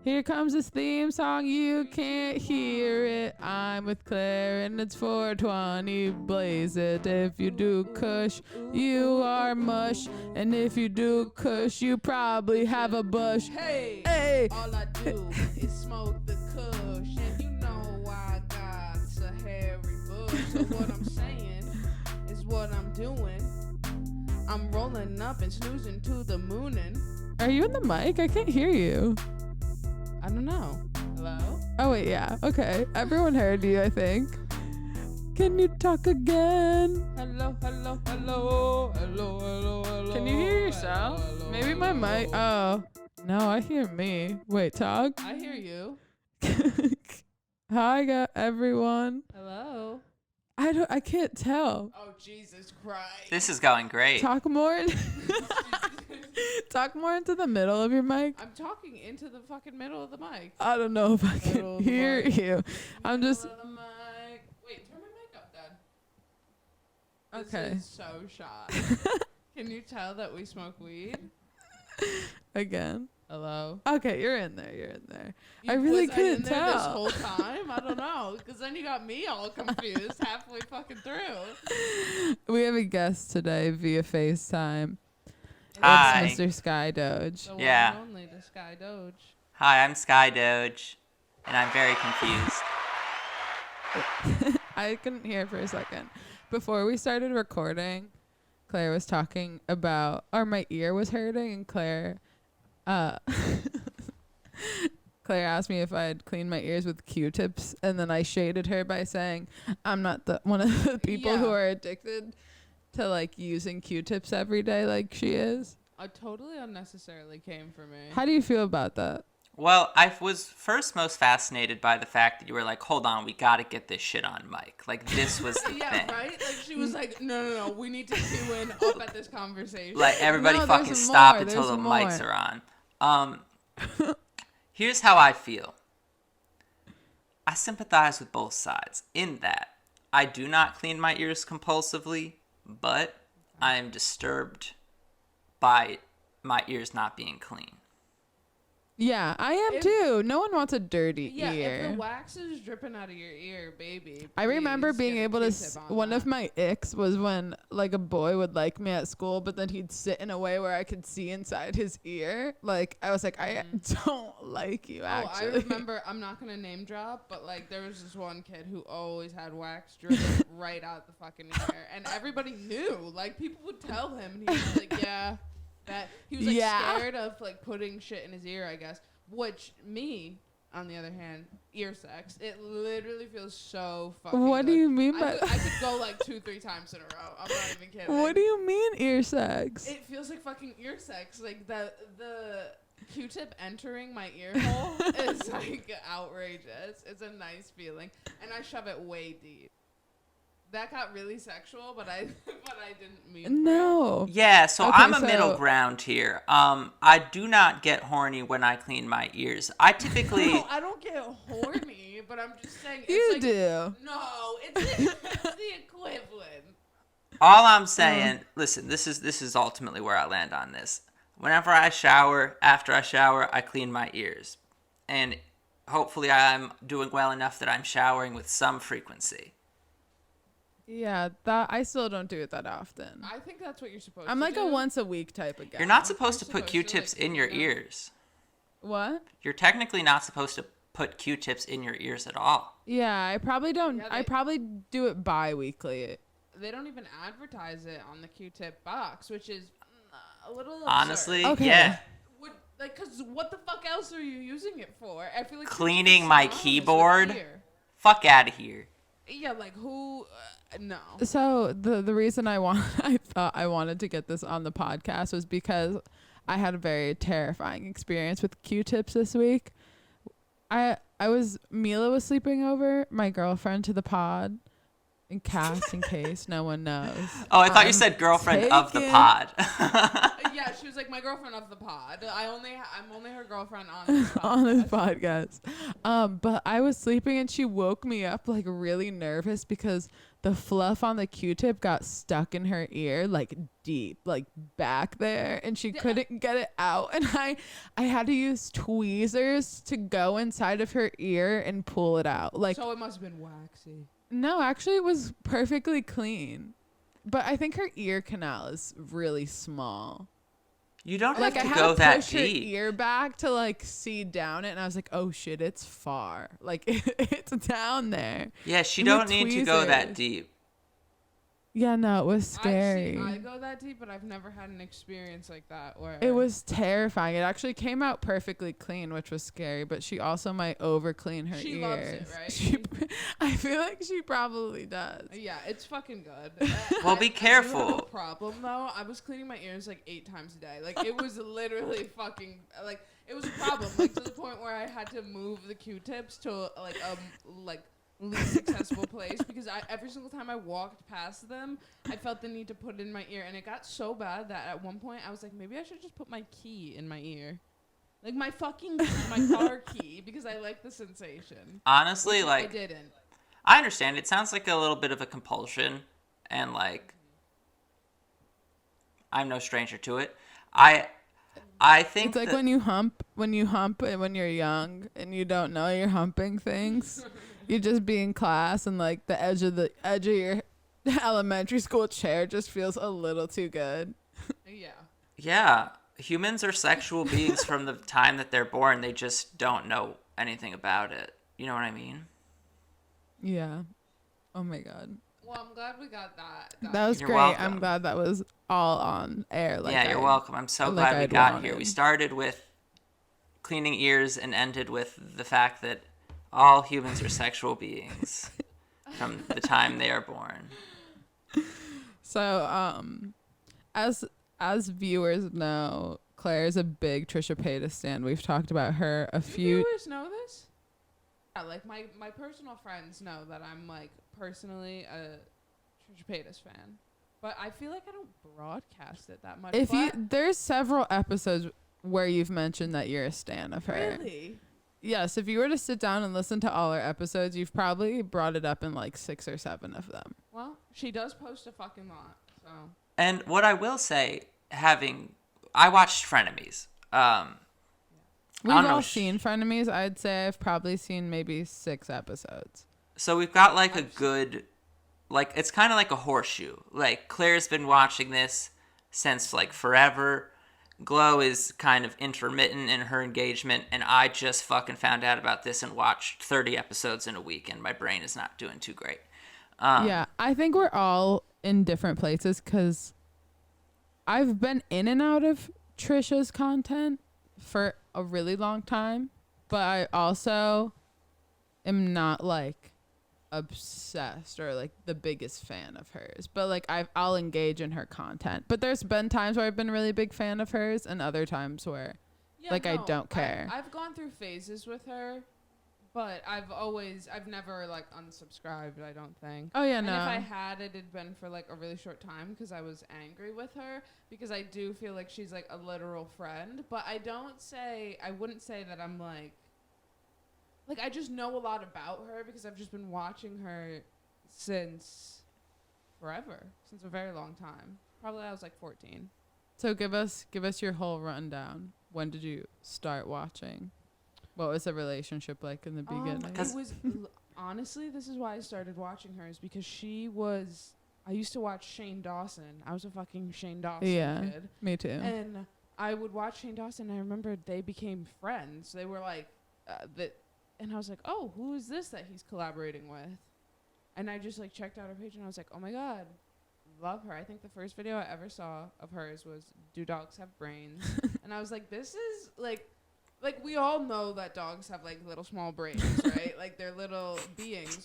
Here comes this theme song, you can't hear it. I'm with Claire and it's 420, blaze it. If you do kush, you are mush. And if you do kush, you probably have a bush. Hey, all I do is smoke the kush. And you know I got a hairy bush. So what I'm saying is what I'm doing. I'm rolling up and snoozing to the moonin'. Are you in the mic? I can't hear you. I don't know. Hello? Oh, wait, yeah. Okay. Everyone heard you, I think. Can you talk again? Hello, hello, hello, hello, hello, hello. Can you hear yourself? Hello, Maybe my mic. Oh. No, I hear me. Wait, talk. I hear you. Hi, everyone. Hello? I can't tell. Oh, Jesus Christ. This is going great. Talk more. Talk more into the middle of your mic. I'm talking into the fucking middle of the mic. I don't know if I can Middle of the hear mic. you. I'm just. Middle of the mic. Wait, turn my mic up then. Okay. This is so shot. Can you tell that we smoke weed? Again. Hello? Okay, you're in there. You're in there. I really was couldn't in there tell. this whole time? I don't know. Because then you got me all confused halfway fucking through. We have a guest today via FaceTime. Hi. It's Mr. Skydoge. The Yeah. one and only, the Skydoge. Hi, I'm Skydoge, and I'm very confused. I couldn't hear for a second. Before we started recording, Claire was talking about, or my ear was hurting, and Claire asked me if I had cleaned my ears with Q-tips, and then I shaded her by saying, I'm not the one of the people who Yeah. are addicted to like using Q-tips every day like she is. Totally unnecessarily came for me. How do you feel about that? Well, I was first most fascinated by the fact that you were like, hold on, we gotta get this shit on mic. Like, this was the Yeah, thing. right? Like, she was like, no, we need to tune in up at this conversation. Like, everybody No, fucking there's stop more, until there's the more. mics are on. Here's how I feel. I sympathize with both sides in that I do not clean my ears compulsively, but I am disturbed by my ears not being clean. Yeah, I am too. No one wants a dirty Yeah, ear. if the wax is dripping out of your ear, baby. I remember please being get a able to. Q-tip on One that. of my icks was when like a boy would like me at school, but then he'd sit in a way where I could see inside his ear. Like I was like, I don't like you. Actually, I remember. I'm not gonna name drop, but like there was this one kid who always had wax dripping right out the fucking ear, and everybody knew. Like people would tell him, and he was like, "Yeah, that." He was like Yeah. scared of like putting shit in his ear, I guess. Which me, on the other hand, ear sex. It literally feels so fucking. What do good. you mean by? I could go like 2-3 times in a row. I'm not even kidding. What do you mean ear sex? It feels like fucking ear sex. Like the Q-tip entering my ear hole is like outrageous. It's a nice feeling, and I shove it way deep. That got really sexual, but I didn't mean for it. No. Yeah, so Okay, I'm a so- middle ground here. I do not get horny when I clean my ears. I typically No, I don't get horny, but I'm just saying. It's You like, do. No, it's the equivalent. all I'm saying, listen, this is ultimately where I land on this. Whenever I shower, after I shower, I clean my ears. And hopefully I'm doing well enough that I'm showering with some frequency. Yeah, that I still don't do it that often. I think that's what you're supposed I'm to like do. a once a week type of guy. You're not supposed to You're put supposed to, Q-tips like, in your clean it up. ears. What? You're technically not supposed to put Q-tips in your ears at all. Yeah, I probably don't. Yeah, I probably do it bi-weekly. They don't even advertise it on the Q-tip box, which is a little absurd. Honestly, Okay. yeah. Cause what the fuck else are you using it for? I feel like Cleaning it's my synonymous with keyboard? ear. Fuck out of here. Yeah, like who? No. So the reason I thought I wanted to get this on the podcast was because I had a very terrifying experience with Q-tips this week. Mila was sleeping over, my girlfriend to the pod. in case no one knows. Oh, I thought you said girlfriend of the pod. Yeah, she was like my girlfriend of the pod. I'm only her girlfriend on this podcast. On this podcast. But I was sleeping and she woke me up like really nervous because the fluff on the Q-tip got stuck in her ear, like deep, like back there, and she couldn't get it out. And I had to use tweezers to go inside of her ear and pull it out. Like, so it must have been waxy. No, actually it was perfectly clean. But I think her ear canal is really small. You don't Like, have I to had go to that push her deep. ear back to like see down it, and I was like, oh shit, it's far. Like, it's down there. Yeah, she With don't need to go that tweezers. deep. Yeah, no, it was scary. I go that deep, but I've never had an experience like that where It was terrifying. It actually came out perfectly clean, which was scary, but she also might over clean her She ears. loves it, right? I feel like she probably does. Yeah, it's fucking good. Well, be I do have careful. a problem though. I was cleaning my ears like 8 times a day. Like it was literally fucking like it was a problem. Like to the point where I had to move the Q-tips to like least accessible place because every single time I walked past them, I felt the need to put it in my ear, and it got so bad that at one point I was like, maybe I should just put my key in my ear. Like my fucking my car key, because I like the sensation. Honestly, Which like, I didn't. I understand. It sounds like a little bit of a compulsion, and like, I'm no stranger to it. I think It's like that, when you hump and when you're young and you don't know you're humping things. You just be in class and like the edge of your elementary school chair just feels a little too good. Yeah. yeah, humans are sexual beings from the time that they're born. They just don't know anything about it. You know what I mean? Yeah. Oh my god. Well, I'm glad we got that. That was You're great. welcome. I'm glad that was all on air. Like yeah, you're welcome. I'm so like glad we I'd got wanted. here. We started with cleaning ears and ended with the fact that all humans are sexual beings from the time they are born. So, as viewers know, Claire's a big Trisha Paytas stan. We've talked about her a few. Viewers know this? Yeah, like my personal friends know that I'm like personally a Trisha Paytas fan, but I feel like I don't broadcast it that much. There's several episodes where you've mentioned that you're a stan of her. Really? Yes, if you were to sit down and listen to all our episodes, you've probably brought it up in like 6 or 7 of them. Well, she does post a fucking lot, so. And what I will say, I watched Frenemies. We've don't know all sh- seen Frenemies. I'd say I've probably seen maybe 6 episodes. So we've got like a good, like, it's kind of like a horseshoe. Like, Claire's been watching this since like forever. Glow is kind of intermittent in her engagement, and I just fucking found out about this and watched 30 episodes in a week, and my brain is not doing too great. Yeah, I think we're all in different places because I've been in and out of Trisha's content for a really long time, but I also am not like obsessed or like the biggest fan of hers, but like I'll engage in her content. But there's been times where I've been a really big fan of hers and other times where I don't care. I've gone through phases with her, but I've never like unsubscribed, I don't think. Oh yeah, And no. if I had, it had been for like a really short time because I was angry with her, because I do feel like she's like a literal friend, but I wouldn't say that I'm like I just know a lot about her because I've just been watching her since forever, since a very long time. Probably I was like 14. So give us your whole rundown. When did you start watching? What was the relationship like in the beginning? It was honestly, this is why I started watching her, is because I used to watch Shane Dawson. I was a fucking Shane Dawson kid. Me too. And I would watch Shane Dawson, and I remember they became friends. They were like and I was like, oh, who is this that he's collaborating with? And I just like checked out her page, and I was like, oh my god, love her. I think the first video I ever saw of hers was Do Dogs Have Brains? And I was like, this is like we all know that dogs have like little small brains, right? Like they're little beings.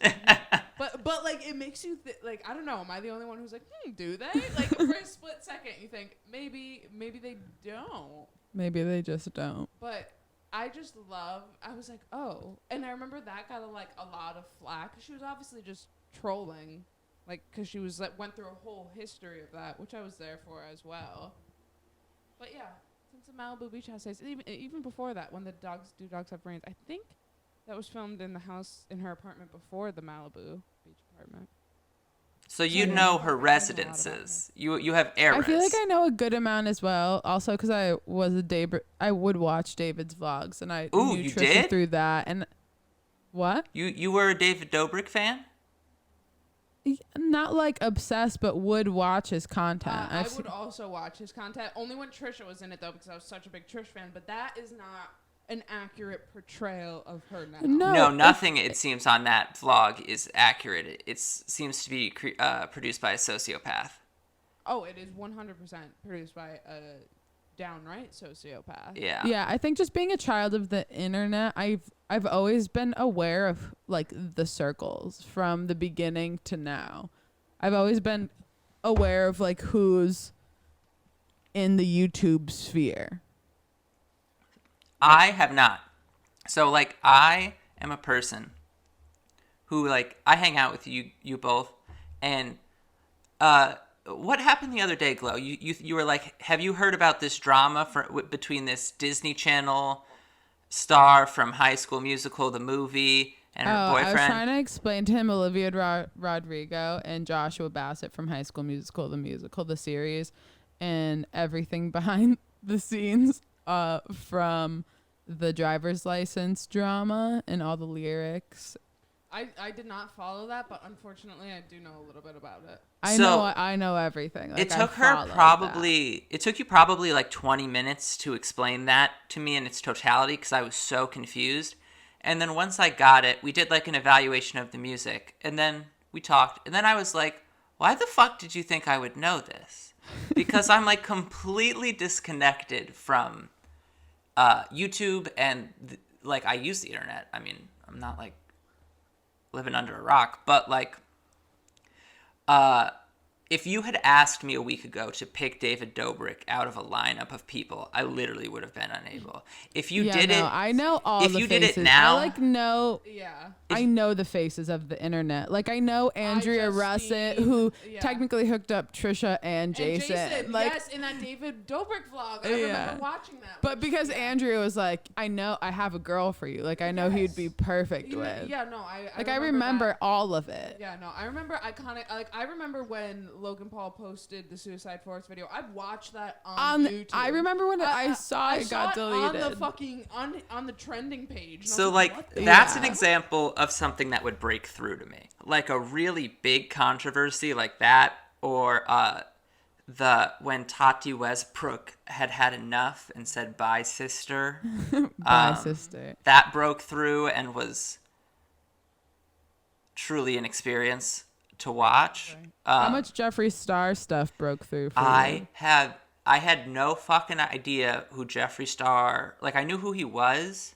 But like it makes you like, I don't know, am I the only one who's like, do they? Like for a split second you think maybe they don't. Maybe they just don't. But I was like, oh. And I remember that got like a lot of flack. She was obviously just trolling like, because she was like went through a whole history of that, which I was there for as well. But yeah, since the Malibu Beach House days, even before that, when the dogs have brains, I think that was filmed in the house in her apartment before the Malibu Beach apartment. So you know her residences. You have eras. I feel like I know a good amount as well. Also, because I would watch David's vlogs, and I knew you Trisha did? through that. And what? You were a David Dobrik fan? Not like obsessed, but would watch his content. I would also watch his content, only when Trisha was in it, though, because I was such a big Trish fan. But that is not an accurate portrayal of her now. No, nothing it seems on that vlog is accurate. It seems to be produced by a sociopath. Oh, it is 100% produced by a downright sociopath. Yeah. Yeah, I think just being a child of the internet, I've always been aware of like the circles from the beginning to now. I've always been aware of like who's in the YouTube sphere. I have not. So, like, I am a person who, like, I hang out with you both, and what happened the other day, Glow? You were like, have you heard about this drama between this Disney Channel star from High School Musical, the movie, and her boyfriend? I was trying to explain to him Olivia Rodrigo and Joshua Bassett from High School Musical, the series, and everything behind the scenes. From the driver's license drama and all the lyrics. I did not follow that, but unfortunately I do know a little bit about it. I know everything. Like, it took you probably like 20 minutes to explain that to me in its totality because I was so confused. And then once I got it, we did like an evaluation of the music, and then we talked, and then I was like, why the fuck did you think I would know this? Because I'm like completely disconnected from YouTube and like I use the internet. I mean, I'm not like living under a rock, but like if you had asked me a week ago to pick David Dobrik out of a lineup of people, I literally would have been unable. If you did it, I know all if the you faces. did it now, I like know. Yeah. I know the faces of the internet. Like I know Andrea Russet, who technically hooked up Trisha and Jason. Like, yes, in that David Dobrik vlog. I remember watching that. But because Andrea was like, I have a girl for you. Like I know he'd be perfect with. Yeah, no, I remember all of it. Yeah, no, I remember iconic. Like I remember when Logan Paul posted the Suicide Force video. I watched that on YouTube. I remember when I saw it got deleted on the fucking on the trending page. So like that's an example of something that would break through to me, like a really big controversy like that, or when Tati Westbrook had enough and said "Bye, sister." Bye, sister. That broke through and was truly an experience to watch. How much Jeffree Star stuff broke through for you? I had no fucking idea who Jeffree Star, like I knew who he was.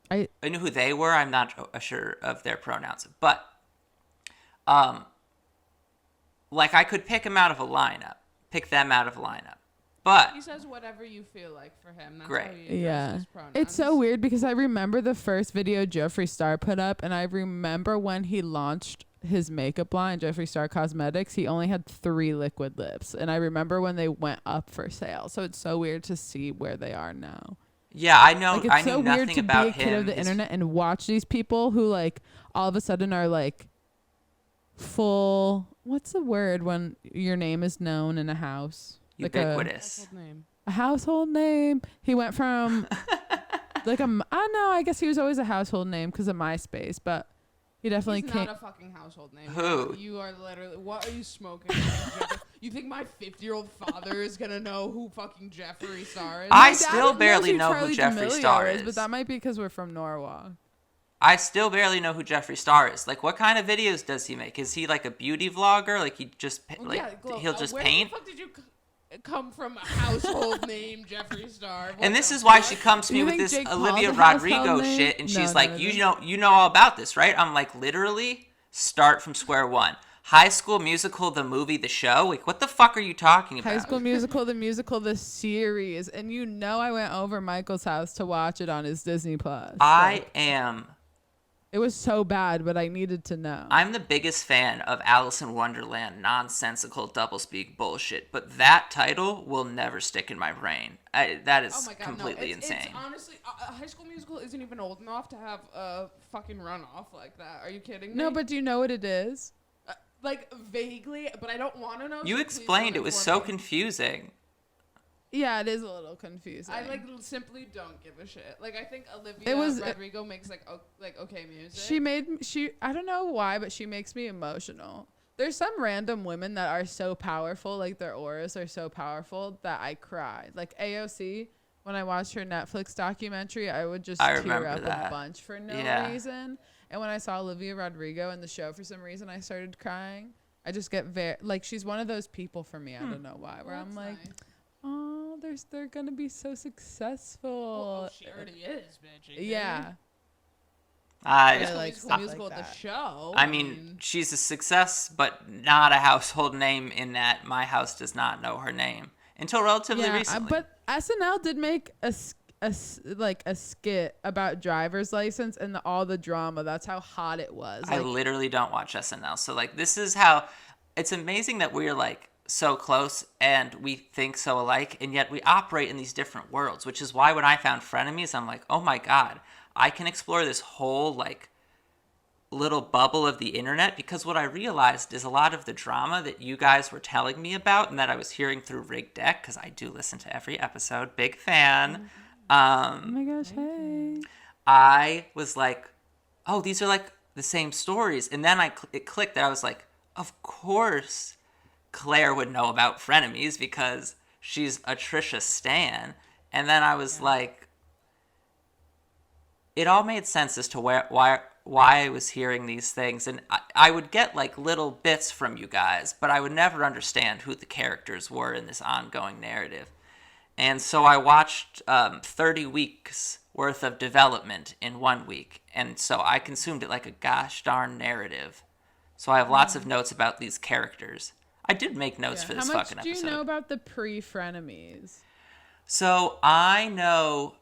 I knew who they were. I'm not sure of their pronouns, but like I could pick them out of a lineup. But he says whatever you feel like for him. That's great. How he his pronouns. It's so weird because I remember the first video Jeffree Star put up, and I remember when he launched his makeup line, Jeffree Star Cosmetics, he only had 3 liquid lips, and I remember when they went up for sale. So it's so weird to see where they are now. Yeah, I know. Like, it's I so knew weird nothing to about be a kid him. of the internet and watch these people who like all of a sudden are like full. What's the word when your name is known in a house? Ubiquitous. Like a household name. He went from like I guess he was always a household name because of MySpace, but he definitely He's can't. not a fucking household name. Who? You are literally. What are you smoking? You think my 50-year-old father is gonna know who fucking Jeffree Star is? I still barely know who Jeffree Star is. But that might be because we're from Norwalk. I still barely know who Jeffree Star is. Like, what kind of videos does he make? Is he like a beauty vlogger? Like, he just he'll just paint? Where the fuck did you come from? A household name, Jeffree Star. And this is why she comes to me with this Jake Olivia Paul's a household Rodrigo name? shit, and she's No, like, you know all about this, right? I'm like, literally, start from square one. High School Musical, the movie, the show? Like, what the fuck are you talking about? High School Musical, the musical, the series. And I went over Michael's house to watch it on his Disney Plus. I am It was so bad, but I needed to know. I'm the biggest fan of Alice in Wonderland nonsensical doublespeak bullshit, but that title will never stick in my brain. That is completely insane. It's honestly, High School Musical isn't even old enough to have a fucking runoff like that. Are you kidding me? No, but do you know what it is? Like, vaguely, but I don't want to know. You explained it was so confusing. Yeah, it is a little confusing. I simply don't give a shit. Like, I think Olivia Rodrigo makes okay music. I don't know why, but she makes me emotional. There's some random women that are so powerful, like their auras are so powerful that I cry. Like AOC, when I watched her Netflix documentary, I would just tear up a bunch for no reason. And when I saw Olivia Rodrigo in the show, for some reason, I started crying. I just get she's one of those people for me. I don't know why, where I'm like, nice. Oh, they're gonna be so successful. Well, she already is, bitch. Yeah. I like musical at the show. I mean, she's a success, but not a household name in that my house does not know her name until relatively recently. But SNL did make a skit about driver's license and all the drama. That's how hot it was. I literally don't watch SNL. So this is how it's amazing that we're so close and we think so alike, and yet we operate in these different worlds, which is why when I found Frenemies, I'm like, oh my God, I can explore this whole little bubble of the internet, because what I realized is a lot of the drama that you guys were telling me about and that I was hearing through Rig Deck, because I do listen to every episode, big fan. Oh my gosh, hey. I was like, oh, these are the same stories. And then it clicked that I was like, of course Claire would know about Frenemies because she's a Trisha stan. And then I was like, it all made sense as to why I was hearing these things. And I would get little bits from you guys, but I would never understand who the characters were in this ongoing narrative. And so I watched 30 weeks worth of development in 1 week. And so I consumed it like a gosh darn narrative. So I have lots of notes about these characters. I did make notes for this fucking episode. How much do you know about the pre-Frenemies? So I know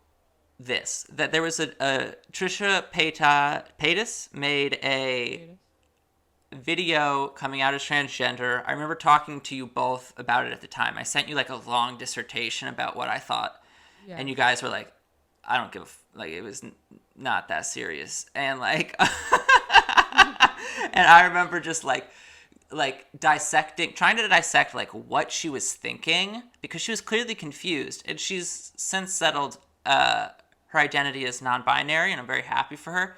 this, that there was a Trisha Paytas made a video coming out as transgender. I remember talking to you both about it at the time. I sent you a long dissertation about what I thought, and you guys were like, I don't give it was not that serious. And and I remember just trying to dissect what she was thinking, because she was clearly confused, and she's since settled her identity as non-binary, and I'm very happy for her.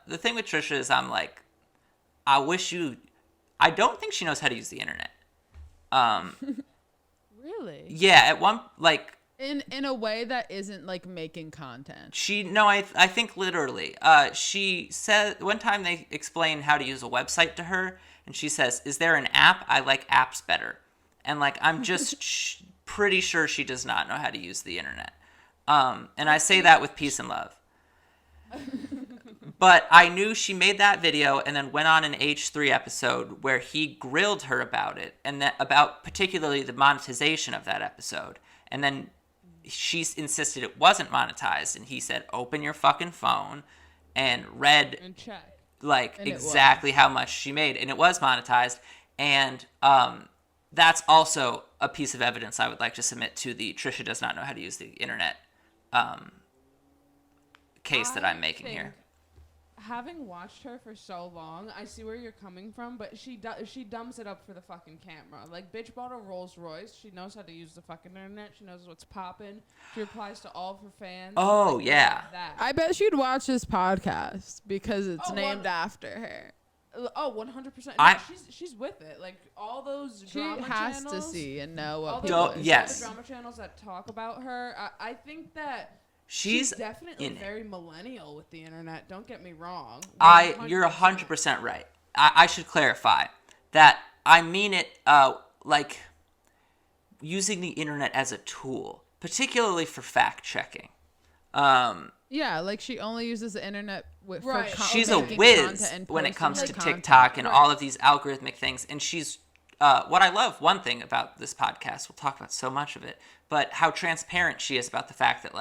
The thing with Trisha is I don't think she knows how to use the internet. Really? Yeah, at one in a way that isn't making content. I think literally. She said one time they explained how to use a website to her, and she says, "Is there an app? I like apps better." And I'm just pretty sure she does not know how to use the internet. And I say that with peace and love. But I knew she made that video and then went on an H3 episode where he grilled her about it, and about particularly the monetization of that episode. And then she insisted it wasn't monetized, and he said, open your fucking phone, and read and check exactly how much she made, and it was monetized. And that's also a piece of evidence I would like to submit to the Trisha does not know how to use the internet case that I'm making here. Having watched her for so long, I see where you're coming from, but she dumps it up for the fucking camera. Bitch bought a Rolls Royce. She knows how to use the fucking internet. She knows what's popping. She replies to all of her fans. Oh, yeah. I bet she'd watch this podcast because it's named after her. Oh, 100%. She's with it. All those drama channels. She has to see and know what people all the drama channels that talk about her. I think that she's definitely very millennial with the internet. Don't get me wrong. You're 100% right. I should clarify that I mean it using the internet as a tool, particularly for fact checking. Yeah, she only uses the internet right. She's a whiz when it comes to TikTok and all of these algorithmic things. And she's what I love, one thing about this podcast, we'll talk about so much of it, but how transparent she is about the fact that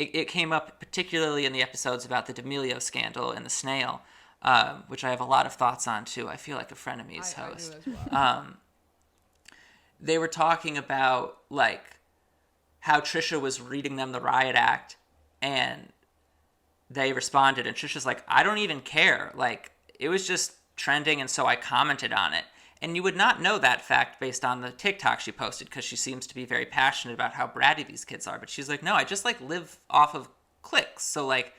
it came up particularly in the episodes about the D'Amelio scandal and the snail, which I have a lot of thoughts on too. I feel like a Frenemies host. I do as well. They were talking about like how Trisha was reading them the riot act, and they responded, and Trisha's like, I don't even care. Like, it was just trending, and so I commented on it. And you would not know that fact based on the TikTok she posted, because she seems to be very passionate about how bratty these kids are. But she's like, no, I just like live off of clicks. So like,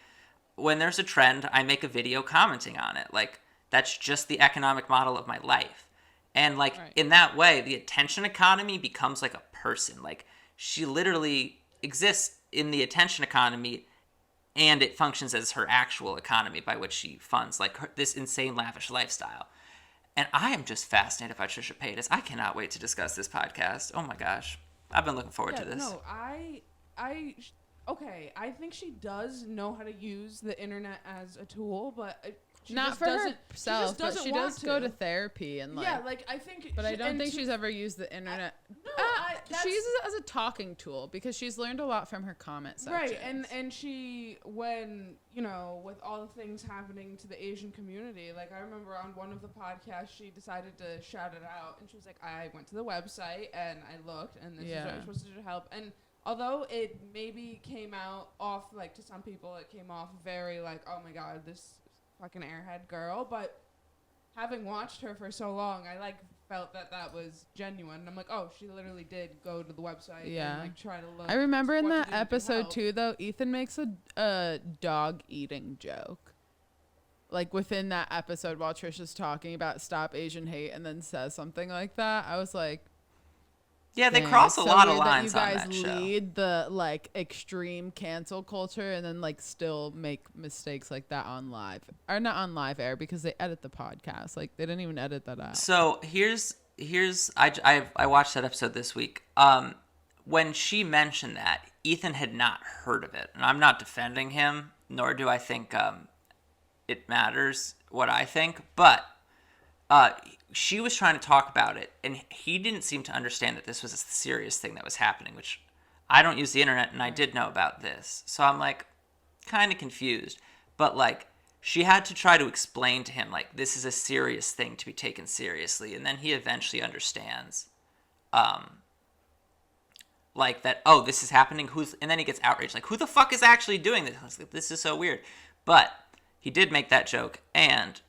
when there's a trend, I make a video commenting on it. Like, that's just the economic model of my life. And like, in that way, the attention economy becomes like a person. Like, she literally exists in the attention economy, and it functions as her actual economy by which she funds like this insane lavish lifestyle. And I am just fascinated by Trisha Paytas. I cannot wait to discuss this podcast. Oh my gosh, I've been looking forward to this. No, okay, I think she does know how to use the internet as a tool, but she not just for doesn't, herself, she just but she does go to therapy and like. Yeah, like I think. But I don't think she's ever used the internet. She uses it as a talking tool because she's learned a lot from her comment sections. Right, and she, when, you know, with all the things happening to the Asian community, like I remember on one of the podcasts, she decided to shout it out, and she was like, I went to the website and I looked, and this is what you're supposed to do to help. And although it maybe came out off, like to some people, it came off very like, oh my god, this fucking airhead girl, but having watched her for so long, I like felt that was genuine. And I'm like, oh, she literally did go to the website and like try to look. I remember in that episode too, though, Ethan makes a dog eating joke. Like within that episode, while Trisha's talking about stop Asian hate, and then says something like that, I was like, yeah, they cross a lot of lines on that show. You guys lead the like extreme cancel culture and then like still make mistakes like that on live, or not on live air, because they edit the podcast. Like they didn't even edit that out. So here's I watched that episode this week. When she mentioned that, Ethan had not heard of it, and I'm not defending him, nor do I think it matters what I think, but she was trying to talk about it, and he didn't seem to understand that this was a serious thing that was happening, which I don't use the internet, and I did know about this. So I'm, like, kind of confused. But, like, she had to try to explain to him, like, this is a serious thing to be taken seriously. And then he eventually understands, like, that, oh, this is happening. And then he gets outraged. Like, who the fuck is actually doing this? I was like, this is so weird. But he did make that joke, and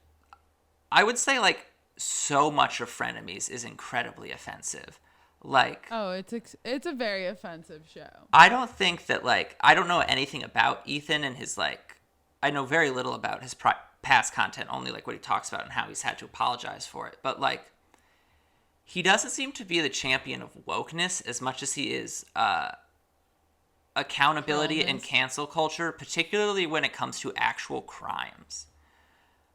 I would say, like, so much of Frenemies is incredibly offensive. Like, oh, it's a very offensive show. I don't think that, like, I don't know anything about Ethan and his, like, I know very little about his past content, only like what he talks about and how he's had to apologize for it. But like, he doesn't seem to be the champion of wokeness as much as he is accountability and cancel culture, particularly when it comes to actual crimes.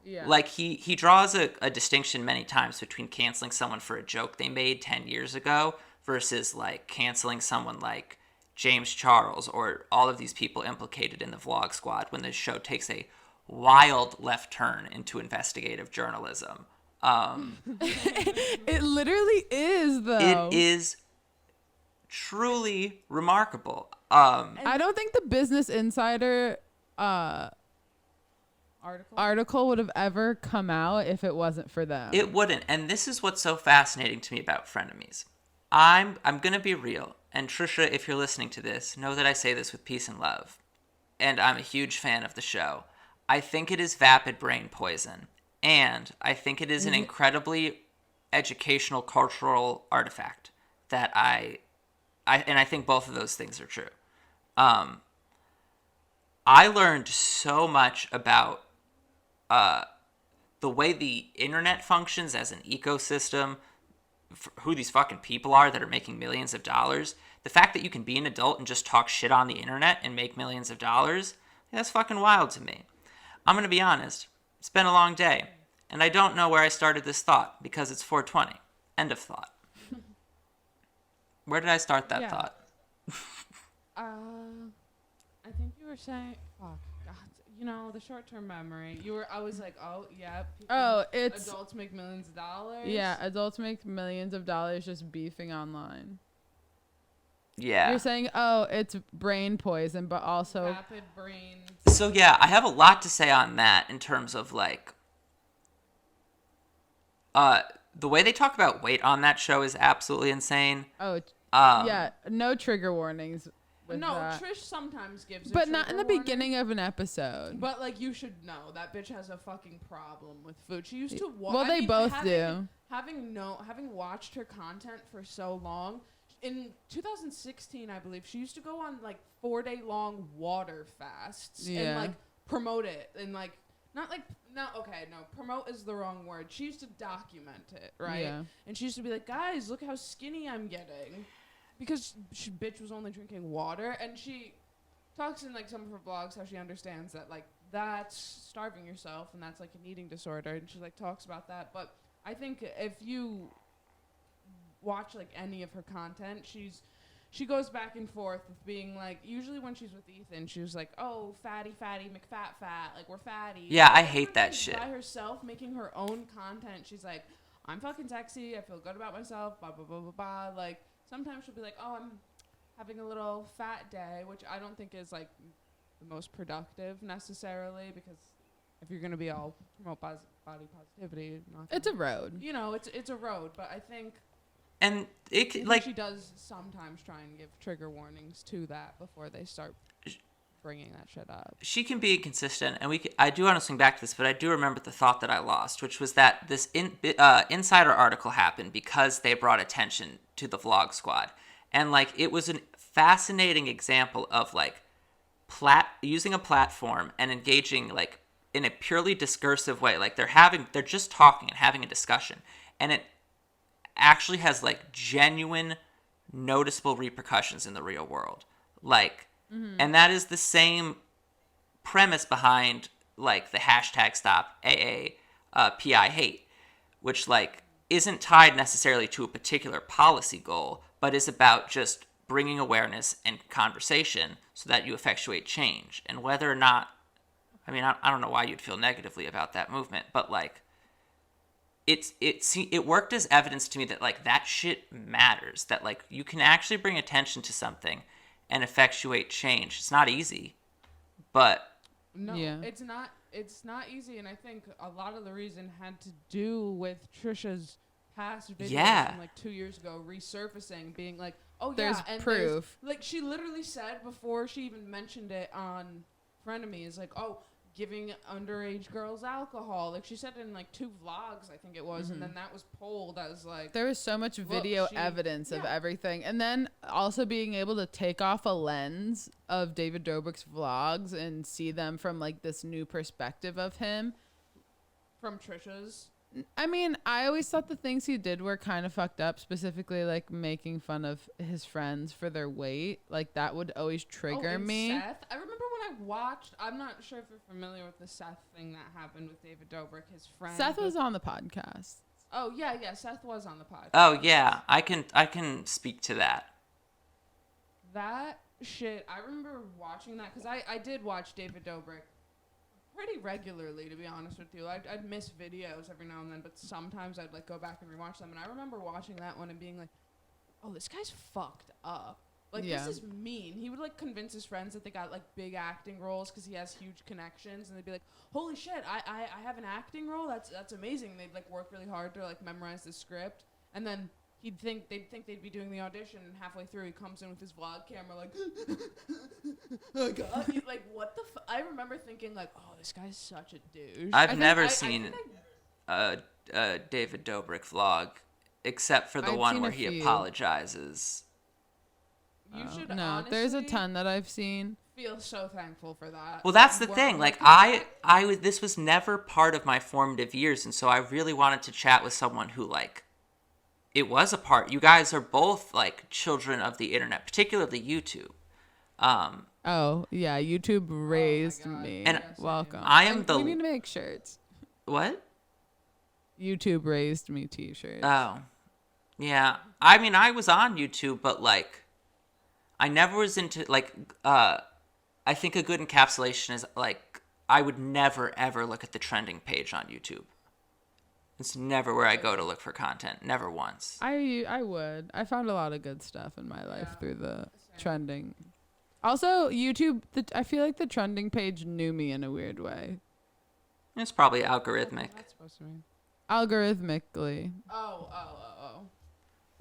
Yeah. Like, he draws a distinction many times between canceling someone for a joke they made 10 years ago versus, like, canceling someone like James Charles or all of these people implicated in the Vlog Squad when the show takes a wild left turn into investigative journalism. It literally is, though. It is truly remarkable. I don't think the Business Insider article would have ever come out if it wasn't for them. It wouldn't. And this is what's so fascinating to me about Frenemies. I'm going to be real. And Trisha, if you're listening to this, know that I say this with peace and love. And I'm a huge fan of the show. I think it is vapid brain poison. And I think it is an incredibly educational, cultural artifact that I think both of those things are true. I learned so much about the way the internet functions as an ecosystem, who these fucking people are that are making millions of dollars. The fact that you can be an adult and just talk shit on the internet and make millions of dollars, that's fucking wild to me. I'm going to be honest. It's been a long day, and I don't know where I started this thought because it's 4:20. End of thought. Where did I start that thought? I think you were saying, fuck, God, you know, the short-term memory. I was like, oh, yeah. It's adults make millions of dollars. Yeah, adults make millions of dollars just beefing online. Yeah. You're saying, oh, it's brain poison, but also Rapid brain. So yeah, I have a lot to say on that in terms of like the way they talk about weight on that show is absolutely insane. yeah, no trigger warnings. With No, that. Trish sometimes gives, but not in the warning. beginning of an episode. But like, you should know that bitch has a fucking problem with food. She used to. Well, they both do. Having watched her content for so long, in 2016, I believe she used to go on like 4-day long water fasts and like promote it and like promote is the wrong word. She used to document it, right? Yeah. And she used to be like, guys, look how skinny I'm getting. Because she bitch was only drinking water, and she talks in like some of her vlogs how she understands that like that's starving yourself and that's like an eating disorder, and she like talks about that. But I think if you watch like any of her content, she goes back and forth with being like, usually when she's with Ethan, she was like, oh, fatty, McFat, like we're fatty. Yeah, I hate that shit. By herself, making her own content, she's like, I'm fucking sexy, I feel good about myself, blah blah blah blah blah. Like, sometimes she'll be like, oh, I'm having a little fat day, which I don't think is, like, the most productive necessarily, because if you're going to be all promote body positivity, it's a road. You know, it's a road, but I think... And it like she does sometimes try and give trigger warnings to that before they start bringing that shit up. She can be inconsistent, and I do want to swing back to this, but I do remember the thought that I lost, which was that this insider article happened because they brought attention to the Vlog Squad, and like it was a fascinating example of like using a platform and engaging like in a purely discursive way. Like they're just talking and having a discussion, and it actually has like genuine, noticeable repercussions in the real world, like. Mm-hmm. And that is the same premise behind like the hashtag stop AA PI hate, which like isn't tied necessarily to a particular policy goal, but is about just bringing awareness and conversation so that you effectuate change. And whether or not, I mean, I don't know why you'd feel negatively about that movement, but like it worked as evidence to me that like that shit matters, that like you can actually bring attention to something and effectuate change. It's not easy, but no, it's not easy. And I think a lot of the reason had to do with Trisha's past videos from like 2 years ago resurfacing, being like, oh there's yeah, and proof. Like she literally said before she even mentioned it on Frenemies, like, oh, giving underage girls alcohol. Like she said it in like 2 vlogs, I think it was, and then that was polled as like, there was so much video evidence of everything, and then also being able to take off a lens of David Dobrik's vlogs and see them from like this new perspective of him from Trisha's. I mean, I always thought the things he did were kind of fucked up, specifically like making fun of his friends for their weight. Like that would always trigger me. Seth, I remember when I watched, I'm not sure if you're familiar with the Seth thing that happened with David Dobrik, his friend. Seth was on the podcast. Oh yeah, Seth was on the podcast. Oh yeah, I can speak to that. That shit, I remember watching that because I did watch David Dobrik pretty regularly, to be honest with you. I'd miss videos every now and then, but sometimes I'd like go back and rewatch them. And I remember watching that one and being like, "Oh, this guy's fucked up. Like this is mean." He would like convince his friends that they got like big acting roles because he has huge connections, and they'd be like, "Holy shit, I have an acting role. That's amazing." They'd like work really hard to like memorize the script, and then they'd think they'd be doing the audition, and halfway through he comes in with his vlog camera like, oh God. Like what the I remember thinking like, oh, this guy's such a douche. I've never seen a David Dobrik vlog except for the one where he apologizes. You should honestly, there's a ton that I've seen. Feel so thankful for that. Well, that's the thing. Like this was never part of my formative years, and so I really wanted to chat with someone who like it was a part. You guys are both like children of the internet, particularly YouTube. Oh yeah, YouTube raised me. And welcome. We need to make shirts. What? YouTube raised me t-shirts. Oh, yeah. I mean, I was on YouTube, but like, I never was into like. I think a good encapsulation is like I would never ever look at the trending page on YouTube. It's never where I go to look for content. Never once. I would. I found a lot of good stuff in my life through the Same. trending. Also, YouTube. I feel like the trending page knew me in a weird way, It's probably What algorithmic. that's supposed to mean? algorithmically. Oh.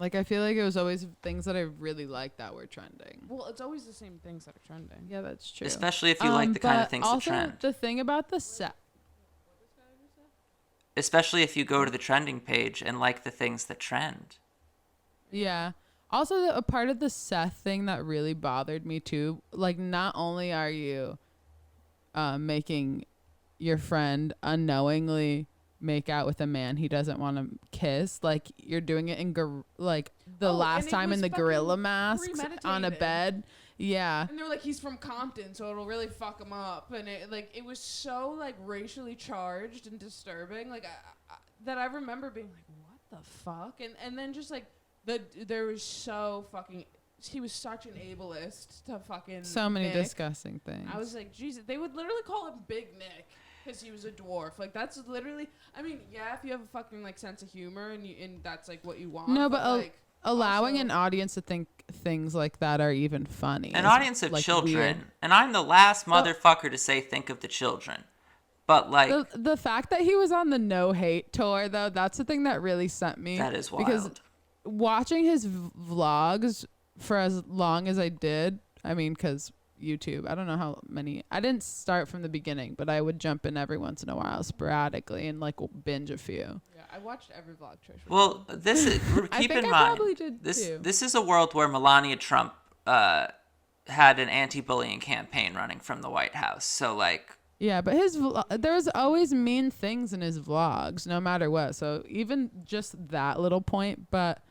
Like I feel like it was always things that I really liked that were trending. Well, it's always the same things that are trending. Yeah, that's true. Especially if you like the kind of but things also, that trend. the thing about the set. Especially if you go to the trending page and like the things that trend. Yeah. Also, a part of the Seth thing that really bothered me too. Like, not only are you making your friend unknowingly make out with a man he doesn't want to kiss, like you're doing it in like the Oh, last and it time in was the fucking gorilla masks on a premeditated. bed. Yeah. And they're like, he's from Compton, so it'll really fuck him up. And it was so like racially charged and disturbing. Like that I remember being like, what the fuck? And then just like there was so fucking. He was such an ableist to fucking. So many Nick. disgusting things. I was like, Jesus. They would literally call him Big Nick because he was a dwarf. Like that's literally. I mean, yeah, if you have a fucking like sense of humor and that's like what you want. No, but like. allowing Also- an audience to think things like that are even funny. An is, audience of like, children. weird. And I'm the last motherfucker to say think of the children. But like The fact that he was on the no hate tour though, that's the thing that really sent me. that is wild. Because watching his vlogs for as long as I did, I mean, because YouTube, I don't know how many. I didn't start from the beginning, but I would jump in every once in a while sporadically and like binge a few. Yeah, I watched every vlog Trish. was Well, this is I keep think in I mind probably did this too. this is a world where Melania Trump had an anti-bullying campaign running from the White House. So like Yeah, but there was always mean things in his vlogs, no matter what. So even just that little point, but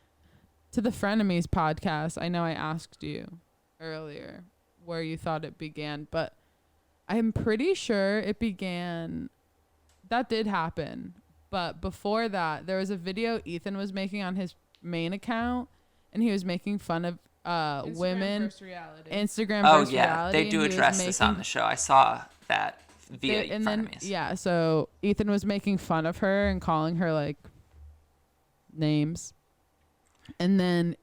to the Frenemies podcast, I know I asked you earlier where you thought it began, but I'm pretty sure it began. That did happen, but before that, there was a video Ethan was making on his main account, and he was making fun of Instagram women. versus reality. Instagram oh versus yeah, reality. they do and he was address this on making- the show. I saw that via and then Frenemies. yeah, so Ethan was making fun of her and calling her like names, and then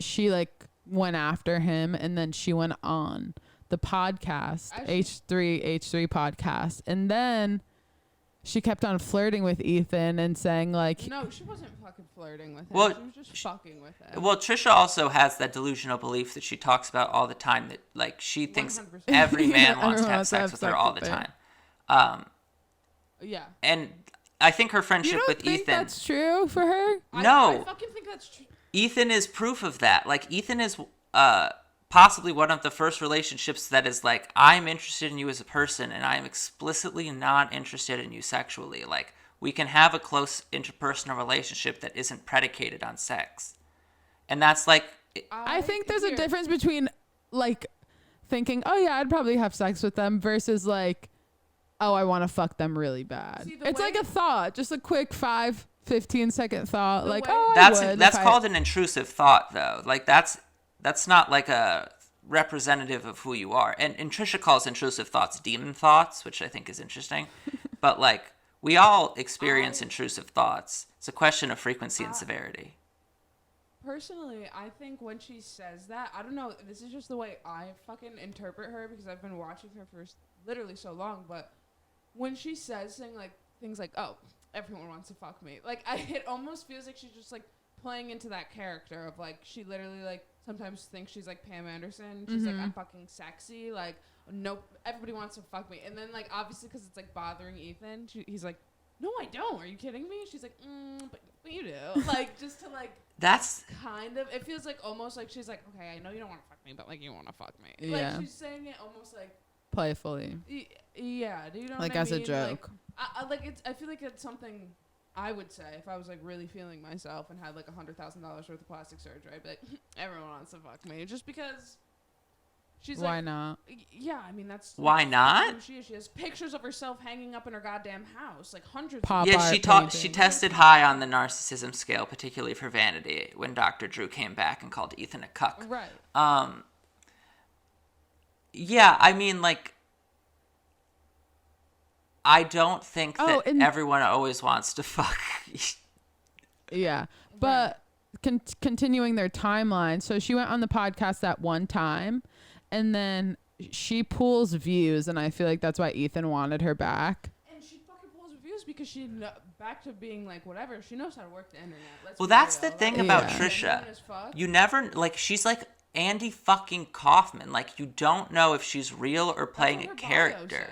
she like went after him, and then she went on the podcast H3 podcast, and then she kept on flirting with Ethan and saying like No, she wasn't fucking flirting with him. Well, she was just fucking with him. Well, Trisha also has that delusional belief that she talks about all the time that like she thinks 100%. every man wants to Everyone have wants to sex have with her sex all with the him. time. Yeah. And I think her you friendship don't with think Ethan. that's true for her? No. I fucking think that's true. Ethan is proof of that. Like Ethan is possibly one of the first relationships that is like I'm interested in you as a person and I am explicitly not interested in you sexually. Like we can have a close interpersonal relationship that isn't predicated on sex. And that's like I think there's a difference between like thinking, oh yeah, I'd probably have sex with them versus like, oh, I want to fuck them really bad. See, the It's like way- a thought, just a quick 15-second thought. The Like, way- oh, that's I would that's if I- called an intrusive thought though. Like that's not like a representative of who you are. And Trisha calls intrusive thoughts demon thoughts, which I think is interesting. But like we all experience intrusive thoughts. It's a question of frequency and severity. Personally, I think when she says that, I don't know, this is just the way I fucking interpret her because I've been watching her for literally so long, but when she says things like, oh, everyone wants to fuck me, like, it almost feels like she's just, like, playing into that character of, like, she literally, like, sometimes thinks she's, like, Pam Anderson. She's like, I'm fucking sexy, like, nope, everybody wants to fuck me. And then, like, obviously because it's, like, bothering Ethan, he's like, no, I don't. Are you kidding me? She's like, but you do. Like, just to, like, That's kind of. It feels like almost like she's like, okay, I know you don't want to fuck me, but like you want to fuck me. Yeah. Like she's saying it almost like, playfully, yeah. Do you know like what I as a mean? joke. Like I feel like it's something I would say if I was like really feeling myself and had like $100,000 worth of plastic surgery. I'd be like, everyone wants to fuck me just because. She's Why like, not? yeah, I mean that's Why not? who she is. She has pictures of herself hanging up in her goddamn house, like hundreds. Pop yeah, art she painting. tested high on the narcissism scale, particularly for vanity, when Dr. Drew came back and called Ethan a cuck. Right. Yeah, I mean, like, I don't think that and- everyone always wants to fuck. Yeah. But continuing their timeline. So she went on the podcast that one time, and then she pulls views, and I feel like that's why Ethan wanted her back. And she fucking pulls reviews because back to being like whatever. She knows how to work the internet. Well, that's the thing about Yeah. Trisha. You never, like, she's like Andy fucking Kaufman. Like, you don't know if she's real or playing a character.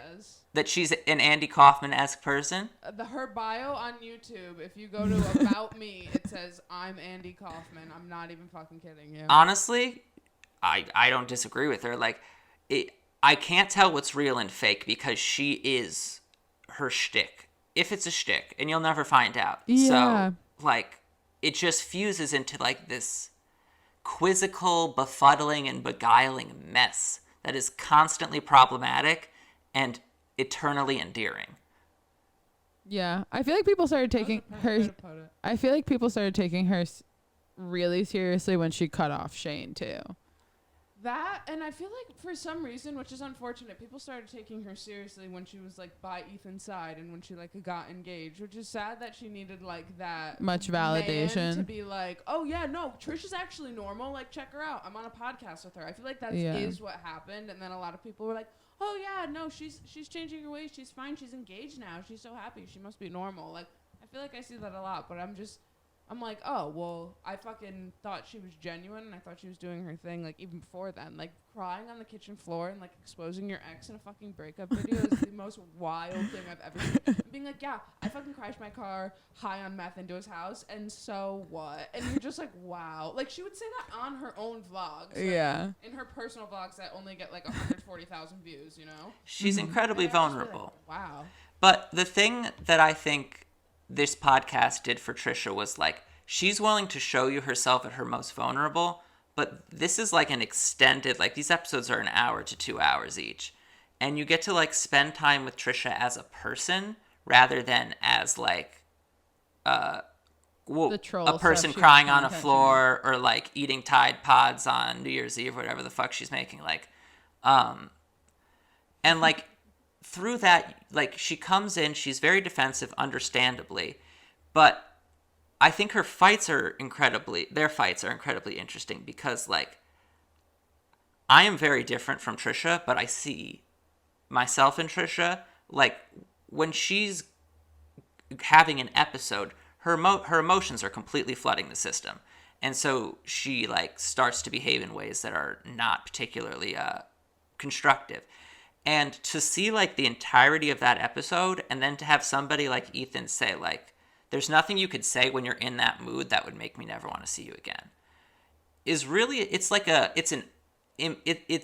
That she's an Andy Kaufman-esque person. Her bio on YouTube, if you go to About Me, it says, I'm Andy Kaufman. I'm not even fucking kidding you. Honestly, I don't disagree with her. Like, I can't tell what's real and fake because she is her shtick. If it's a shtick, and you'll never find out. Yeah. So, like, it just fuses into, like, this quizzical, befuddling, and beguiling mess that is constantly problematic and eternally endearing. Yeah. I feel like people started taking her. I feel like people started taking her really seriously when she cut off Shane, too. That, and I feel like for some reason, which is unfortunate, people started taking her seriously when she was like by Ethan's side and when she like got engaged, which is sad that she needed like that much man validation to be like, oh yeah, no, Trish is actually normal. Like, check her out. I'm on a podcast with her. I feel like that is what happened. And then a lot of people were like, oh yeah, no, she's changing her ways. She's fine. She's engaged now. She's so happy. She must be normal. Like, I feel like I see that a lot, but I'm like, oh, well, I fucking thought she was genuine, and I thought she was doing her thing, like, even before then. Like, crying on the kitchen floor and, like, exposing your ex in a fucking breakup video is the most wild thing I've ever seen. And being like, yeah, I fucking crashed my car high on meth into his house, and so what? And you're just like, wow. Like, she would say that on her own vlogs. Like, yeah. In her personal vlogs that only get, like, 140,000 views, you know? She's incredibly vulnerable. Like, wow. But the thing that I think this podcast did for Trisha was like, she's willing to show you herself at her most vulnerable, but this is like an extended, like these episodes are an hour to 2 hours each. And you get to like spend time with Trisha as a person rather than as like a person crying on a floor or like eating Tide Pods on New Year's Eve, whatever the fuck she's making. Like, and like, through that, like, she comes in, she's very defensive, understandably, but I think their fights are incredibly interesting because, like, I am very different from Trisha, but I see myself in Trisha. Like, when she's having an episode, her emotions are completely flooding the system, and so she, like, starts to behave in ways that are not particularly constructive. And to see, like, the entirety of that episode and then to have somebody like Ethan say, like, there's nothing you could say when you're in that mood that would make me never want to see you again, is really, it's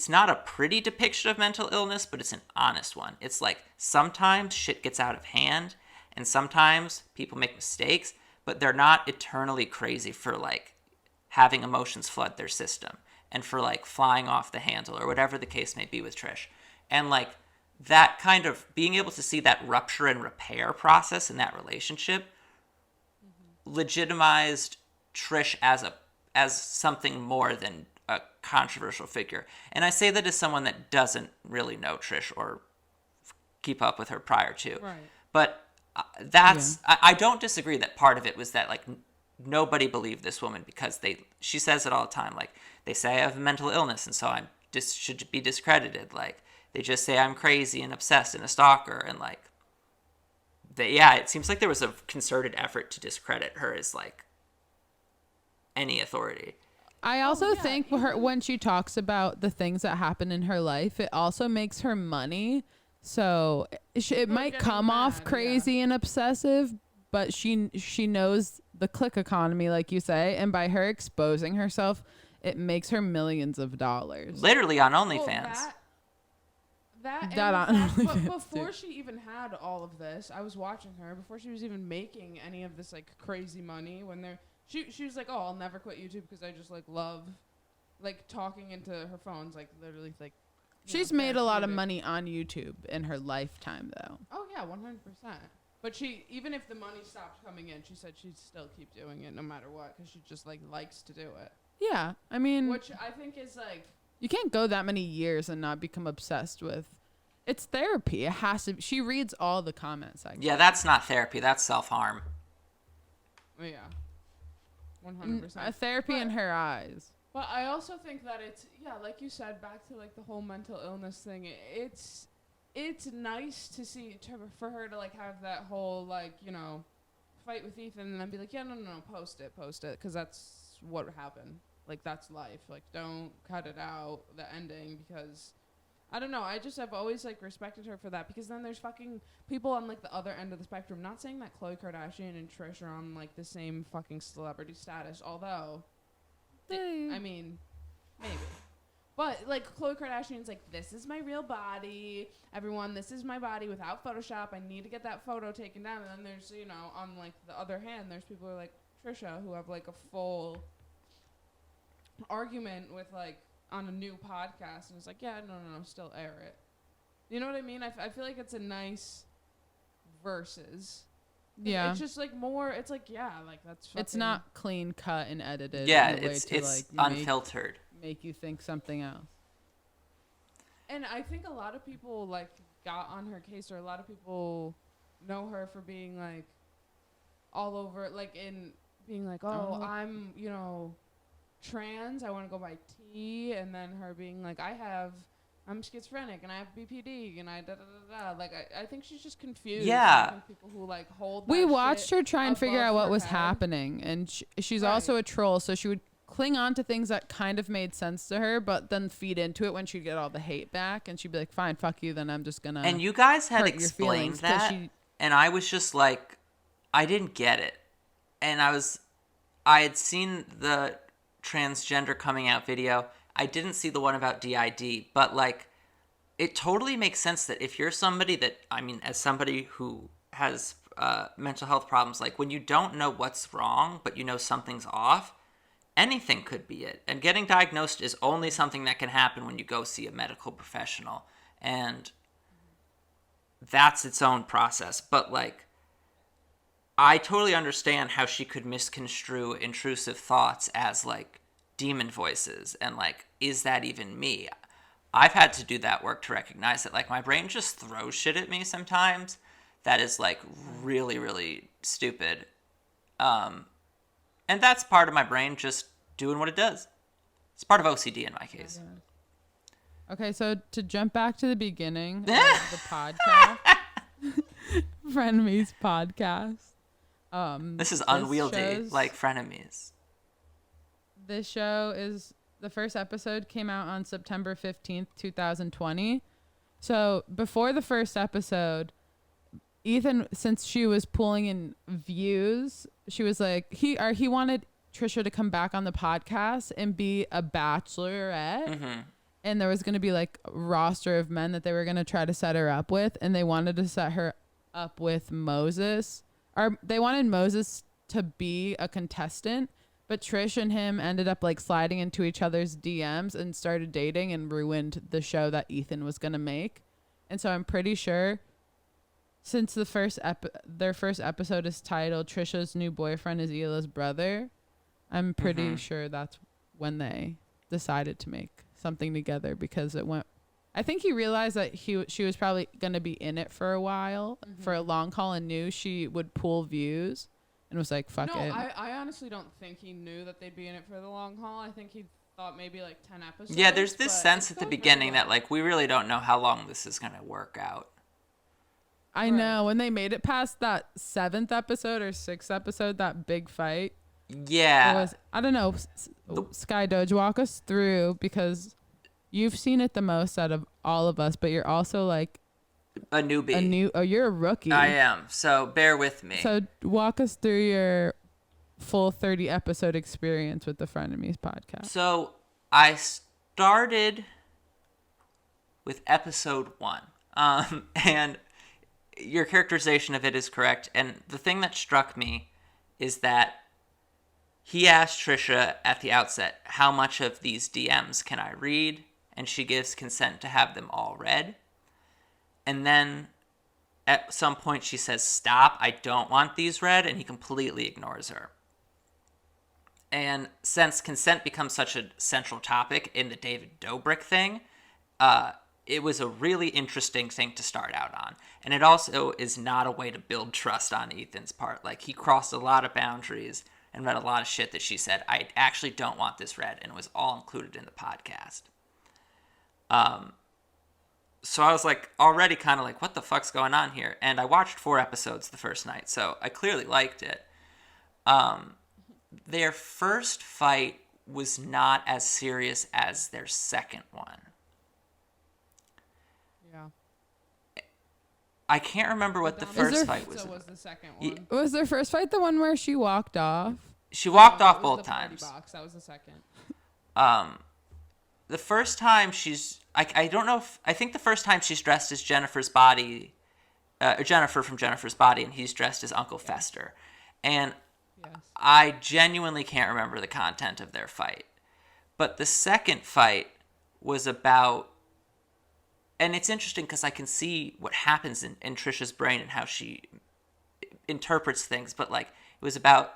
not a pretty depiction of mental illness, but it's an honest one. It's like, sometimes shit gets out of hand and sometimes people make mistakes, but they're not eternally crazy for, like, having emotions flood their system and for, like, flying off the handle or whatever the case may be with Trish. And, like, that kind of being able to see that rupture and repair process in that relationship legitimized Trish as something more than a controversial figure. And I say that as someone that doesn't really know Trish or keep up with her prior to. Right. But I don't disagree that part of it was that, like, nobody believed this woman because she says it all the time. Like, they say I have a mental illness and so should be discredited. Like, they just say I'm crazy and obsessed and a stalker, and like, it seems like there was a concerted effort to discredit her as like any authority. I also think when she talks about the things that happen in her life, it also makes her money. So it might come off crazy and obsessive, but she knows the click economy, like you say, and by her exposing herself, it makes her millions of dollars. Literally on OnlyFans. But before she even had all of this, I was watching her before she was even making any of this like crazy money. When she was like, "Oh, I'll never quit YouTube because I just like love like talking into her phones, like literally like." She's made a lot of money on YouTube in her lifetime, though. Oh yeah, 100%. But even if the money stopped coming in, she said she'd still keep doing it no matter what because she just like likes to do it. Yeah, I mean, which I think is like. You can't go that many years and not become obsessed with It's therapy. It has to. She reads all the comment sections. Yeah, that's not therapy. That's self-harm. Yeah. 100%. A therapy in her eyes. But I also think that it's, like you said, back to like the whole mental illness thing. It's nice to see for her to like have that whole like, you know, fight with Ethan and then be like, yeah, no, post it, because that's what happened. Like, that's life. Like, don't cut it out, the ending, because I don't know. I've always like respected her for that, because then there's fucking people on like the other end of the spectrum. Not saying that Khloe Kardashian and Trish are on like the same fucking celebrity status, although, I mean, maybe. But like Khloe Kardashian's like, this is my real body. Everyone, this is my body without Photoshop. I need to get that photo taken down. And then there's, you know, on like the other hand, there's people who are like Trisha who have like a full argument with like on a new podcast, and it's like, yeah, no, still air it. You know what I mean? I feel like it's a nice versus. Yeah. It's just like more, it's like, yeah, like that's fucking. It's not clean cut and edited. Yeah, in a way it's like unfiltered. Make you think something else. And I think a lot of people like got on her case, or a lot of people know her for being like all over, like in being like, oh, I'm, you know, trans, I want to go by T, and then her being like, I'm schizophrenic and I have BPD and I da da da da. Like I think she's just confused. Yeah. People who like hold. We that watched shit her try and figure out what above was her head. happening, and she's Right. also a troll, so she would cling on to things that kind of made sense to her, but then feed into it when she'd get all the hate back, and she'd be like, "Fine, fuck you, then I'm just gonna." And you guys had hurt your explained feelings 'cause that, and I was just like, I didn't get it, and I had seen the transgender coming out video. I didn't see the one about DID, but like, it totally makes sense that if you're somebody that, I mean, as somebody who has mental health problems, like when you don't know what's wrong, but you know something's off, anything could be it. And getting diagnosed is only something that can happen when you go see a medical professional. And that's its own process. But like, I totally understand how she could misconstrue intrusive thoughts as like demon voices, and like, is that even me? I've had to do that work to recognize it. Like, my brain just throws shit at me sometimes that is like really, really stupid. And that's part of my brain just doing what it does. It's part of OCD in my case. Okay, so to jump back to the beginning of the podcast, Frenemies podcast. This is unwieldy, like Frenemies. This show is, the first episode came out on September 15th, 2020. So before the first episode, Ethan, since she was pulling in views, she was like, he wanted Trisha to come back on the podcast and be a bachelorette. Mm-hmm. And there was going to be like a roster of men that they were going to try to set her up with. And they wanted to set her up with Moses. Or they wanted Moses to be a contestant. But Trish and him ended up like sliding into each other's DMs and started dating and ruined the show that Ethan was going to make. And so I'm pretty sure, since their first episode is titled Trisha's New Boyfriend is Hila's Brother, I'm pretty sure that's when they decided to make something together, because it went, I think he realized that she was probably going to be in it for a while, for a long haul, and knew she would pull views. And was like, fuck it. I honestly don't think he knew that they'd be in it for the long haul. I think he thought maybe like 10 episodes. Yeah, there's this sense at the beginning that like, we really don't know how long this is going to work out. I know. When they made it past that 7th episode or 6th episode, that big fight. Yeah. It was, I don't know. Skydoge, walk us through, because you've seen it the most out of all of us, but you're also like a newbie. You're a rookie. I am. So bear with me. So walk us through your full 30 episode experience with the Frenemies podcast. So I started with episode 1. And your characterization of it is correct. And the thing that struck me is that he asked Trisha at the outset, how much of these DMs can I read? And she gives consent to have them all read. And then at some point she says, stop, I don't want these read, and he completely ignores her. And since consent becomes such a central topic in the David Dobrik thing, it was a really interesting thing to start out on. And it also is not a way to build trust on Ethan's part. Like, he crossed a lot of boundaries and read a lot of shit that she said, I actually don't want this read, and it was all included in the podcast. So I was like, already kind of like, what the fuck's going on here? And I watched 4 episodes the first night, so I clearly liked it. Their first fight was not as serious as their second one. Yeah. I can't remember what the first fight was. Was the second one. Was their first fight the one where she walked off? She walked off It was both the party times. box. That was the second. The first time she's... I don't know if... I think the first time she's dressed as Jennifer's body... Jennifer from Jennifer's Body, and he's dressed as Uncle Fester. And Yes. I genuinely can't remember the content of their fight. But the second fight was about... And it's interesting because I can see what happens in Trisha's brain and how she interprets things. But, like, it was about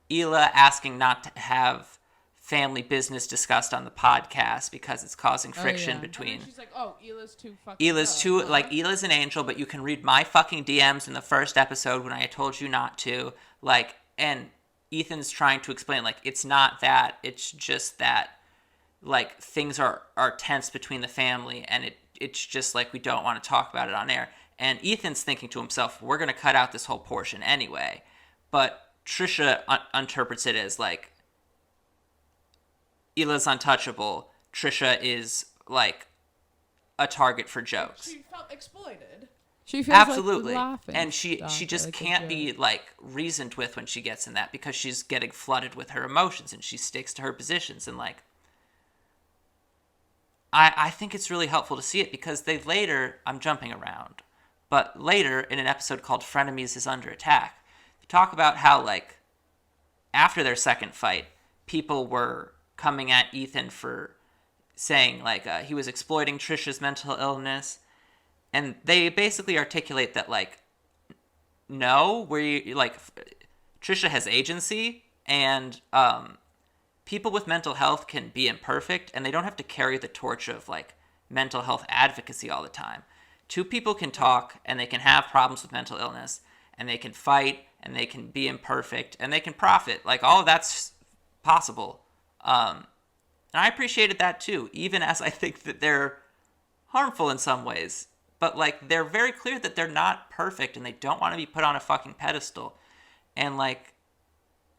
Hila asking not to have family business discussed on the podcast because it's causing friction between... And then she's like, oh, Hila's too fucking Hila's an angel, but you can read my fucking DMs in the first episode when I told you not to. Like, and Ethan's trying to explain, like, it's not that. It's just that, like, things are tense between the family, and it's just, like, we don't want to talk about it on air. And Ethan's thinking to himself, we're going to cut out this whole portion anyway. But Trisha interprets it as, like, Hila's untouchable. Trisha is, like, a target for jokes. She felt exploited. She feels Absolutely. like laughing. And she just can't be, like, reasoned with when she gets in that because she's getting flooded with her emotions and she sticks to her positions. And, like, I think it's really helpful to see it because they later, I'm jumping around, but later in an episode called Frenemies is Under Attack, they talk about how, like, after their second fight, people were coming at Ethan for saying, like, he was exploiting Trisha's mental illness. And they basically articulate that, like, no, Trisha has agency, and people with mental health can be imperfect, and they don't have to carry the torch of, like, mental health advocacy all the time. 2 people can talk, and they can have problems with mental illness, and they can fight, and they can be imperfect, and they can profit. Like, all of that's possible. And I appreciated that, too, even as I think that they're harmful in some ways. But, like, they're very clear that they're not perfect and they don't want to be put on a fucking pedestal. And, like,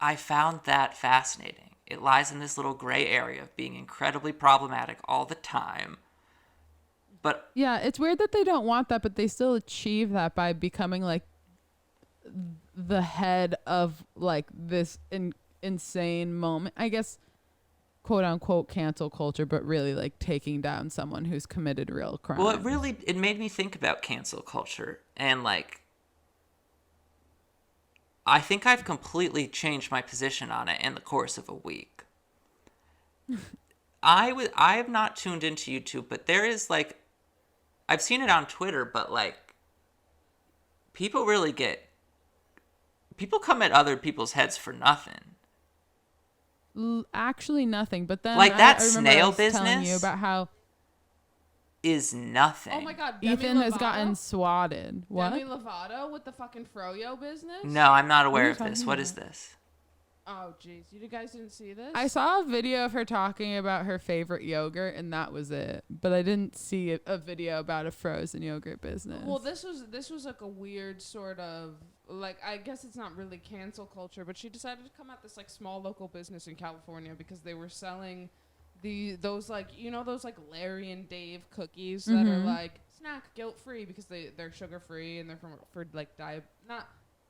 I found that fascinating. It lies in this little gray area of being incredibly problematic all the time. But yeah, it's weird that they don't want that, but they still achieve that by becoming, like, the head of, like, this insane moment. I guess, quote unquote, cancel culture, but really, like, taking down someone who's committed real crime. Well, it made me think about cancel culture, and, like, I think I've completely changed my position on it in the course of a week. I have not tuned into YouTube, but there is, like, I've seen it on Twitter, but, like, people come at other people's heads for nothing. Actually nothing, but then like that I remember snail I was telling business you about how is nothing. Oh my god, Ethan has gotten swatted. What? Demi Lovato with the fucking froyo business? No, I'm not aware of What are you this. talking What is about? this? Oh jeez, you guys didn't see this? I saw a video of her talking about her favorite yogurt, and that was it. But I didn't see a video about a frozen yogurt business. Well, this was like a weird sort of, like, I guess it's not really cancel culture, but she decided to come at this, like, small local business in California because they were selling those, like, you know, those, like, Larry and Dave cookies that are, like, snack guilt free because they're sugar free and they're for like not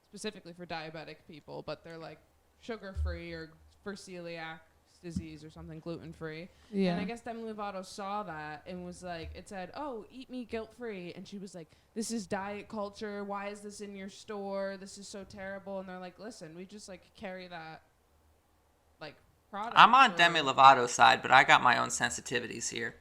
specifically for diabetic people, but they're, like, sugar free or for celiac disease or something, gluten free. Yeah. And I guess Demi Lovato saw that and was like, it said, "Oh, eat me guilt free," and she was like, "This is diet culture. Why is this in your store? This is so terrible." And they're like, "Listen, we just, like, carry that, like, product." I'm on for-" Demi Lovato's side, but I got my own sensitivities here.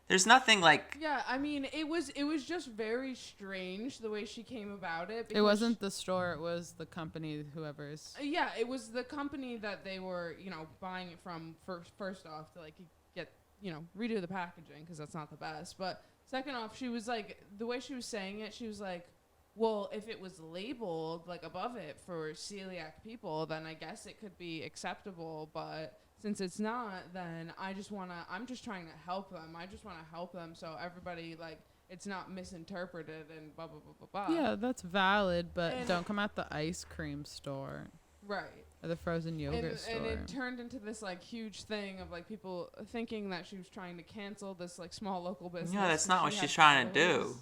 There's nothing like... Yeah, I mean, it was just very strange the way she came about it. It wasn't the store, it was the company, whoever's. Yeah, it was the company that they were, you know, buying it from first off to, like, get, you know, redo the packaging because that's not the best. But Second off, she was like, the way she was saying it, she was like, well, if it was labeled like above it for celiac people, then I guess it could be acceptable. But since it's not, then I'm just trying to help them. I just want to help them so everybody, like, it's not misinterpreted and blah, blah, blah, blah, blah. Yeah, that's valid, but don't come at the ice cream store. Right. Or the frozen yogurt store. And it turned into this, like, huge thing of, like, people thinking that she was trying to cancel this, like, small local business. Yeah, that's not what she's trying to do.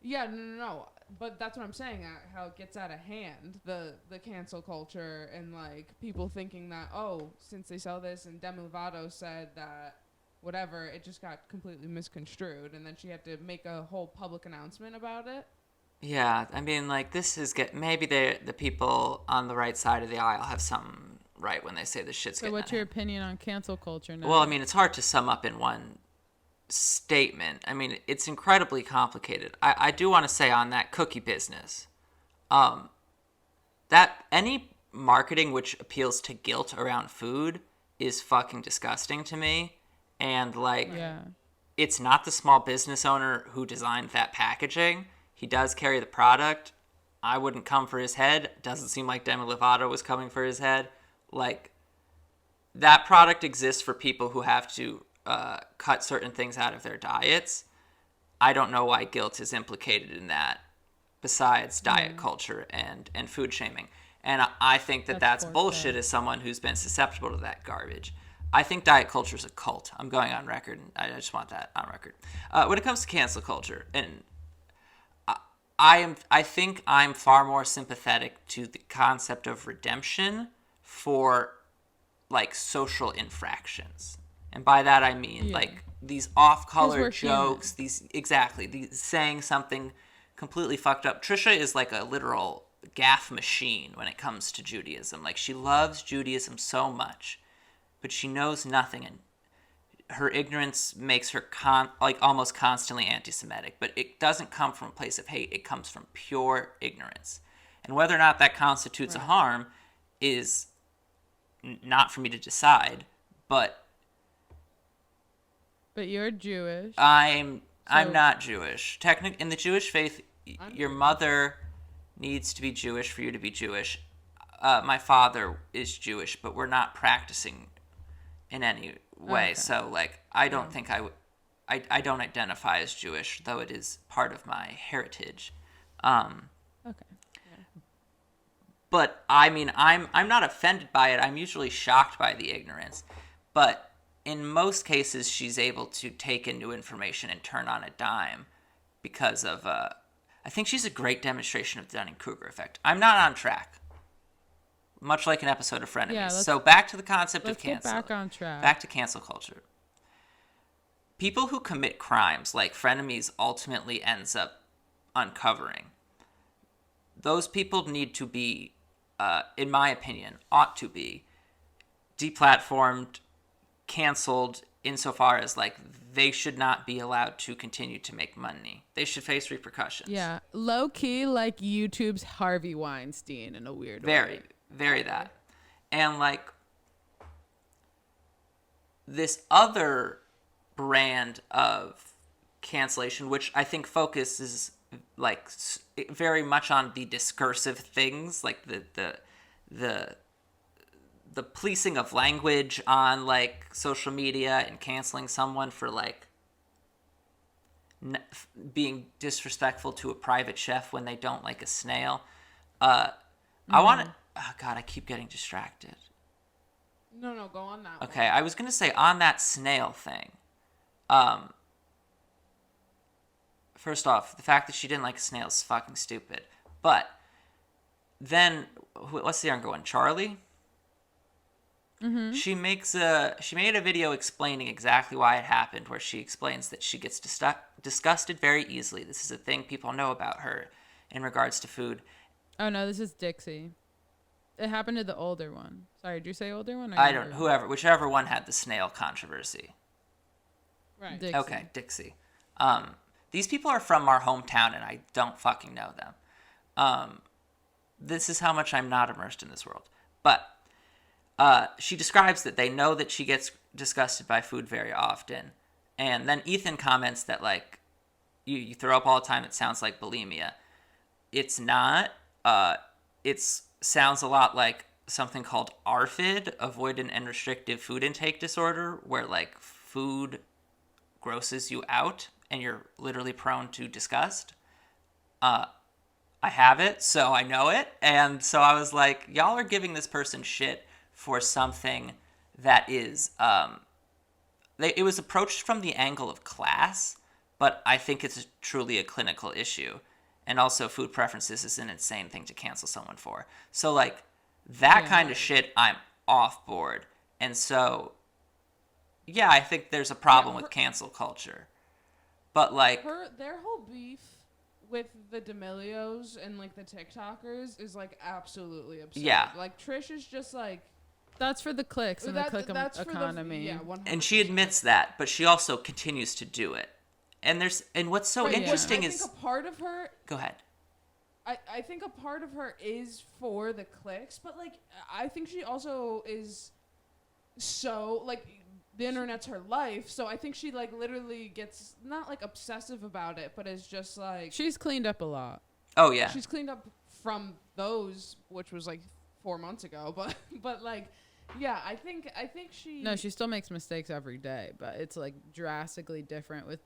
Yeah, no. But that's what I'm saying, how it gets out of hand, the cancel culture, and, like, people thinking that, oh, since they sell this and Demi Lovato said that whatever, it just got completely misconstrued, and then she had to make a whole public announcement about it. Yeah, I mean, like, maybe the people on the right side of the aisle have something right when they say this shit's getting. So what's your opinion on cancel culture now? Well, I mean, it's hard to sum up in one statement. I mean, it's incredibly complicated. I do want to say on that cookie business, that any marketing which appeals to guilt around food is fucking disgusting to me. And, like, It's not the small business owner who designed that packaging. He does carry the product. I wouldn't come for his head. Doesn't seem like Demi Lovato was coming for his head. Like, that product exists for people who have to cut certain things out of their diets. I don't know why guilt is implicated in that, besides diet culture and food shaming. And I think that's bullshit as someone who's been susceptible to that garbage. I think diet culture is a cult. I'm going on record. I just want that on record. When it comes to cancel culture, and I think I'm far more sympathetic to the concept of redemption for, like, social infractions. And by that I mean, like, these off-color jokes, these saying something completely fucked up. Trisha is like a literal gaffe machine when it comes to Judaism. Like, she loves Judaism so much, but she knows nothing, and her ignorance makes her almost constantly anti-Semitic. But it doesn't come from a place of hate. It comes from pure ignorance. And whether or not that constitutes a harm is not for me to decide. But you're Jewish. I'm not Jewish. In the Jewish faith, your mother needs to be Jewish for you to be Jewish. My father is Jewish, but we're not practicing in any way. Okay. So, like, I don't think I don't identify as Jewish, though it is part of my heritage. Okay. Yeah. But I mean, I'm not offended by it. I'm usually shocked by the ignorance. But in most cases, she's able to take in new information and turn on a dime because of, I think she's a great demonstration of the Dunning-Kruger effect. I'm not on track. Much like an episode of Frenemies. Yeah, so back to the concept of cancel. Let's get back on track. Back to cancel culture. People who commit crimes, like Frenemies ultimately ends up uncovering, those people need to be, in my opinion, ought to be deplatformed, canceled, insofar as, like, they should not be allowed to continue to make money. They should face repercussions. Yeah. Low key, like YouTube's Harvey Weinstein in a weird way. Very that. And, like, this other brand of cancellation, which I think focuses, like, very much on the discursive things, like the policing of language on, like, social media and canceling someone for, like, being disrespectful to a private chef when they don't like a snail. I want to... Oh, God, I keep getting distracted. No, go on that Okay, I was going to say, on that snail thing, first off, the fact that she didn't like a snail is fucking stupid. But then, what's the younger one? Charlie? Mm-hmm. She made a video explaining exactly why it happened, where she explains that she gets disgusted very easily. This is a thing people know about her in regards to food. Oh, no, this is Dixie. It happened to the older one. Sorry, did you say older one? I don't know. Whichever one had the snail controversy. Right. Dixie. Okay, Dixie. These people are from our hometown, and I don't fucking know them. This is how much I'm not immersed in this world. But she describes that they know that she gets disgusted by food very often. And then Ethan comments that, like, you throw up all the time. It sounds like bulimia. It's not. It sounds a lot like something called ARFID, avoidant and restrictive food intake disorder, where, like, food grosses you out and you're literally prone to disgust. I have it, so I know it. And so I was like, y'all are giving this person shit for something that is, it was approached from the angle of class, but I think it's truly a clinical issue. And also, food preferences is an insane thing to cancel someone for. So, like, that kind of shit, I'm off board. And so, yeah, I think there's a problem with cancel culture. But, like, their whole beef with the D'Amelios and, like, the TikTokers is, like, absolutely absurd. Yeah. Like, Trish is just, like... That's for the clicks and the click economy. Yeah, 100%. And she admits that, but she also continues to do it. And what's so interesting is... I think a part of her... Go ahead. I think a part of her is for the clicks, but, like, I think she also is so, like... The internet's her life, so I think she, like, literally gets, not, like, obsessive about it, but is just, like... She's cleaned up a lot. Oh, yeah. She's cleaned up from those, which was, like, 4 months ago, but like, yeah, I think she... No, she still makes mistakes every day, but it's, like, drastically different with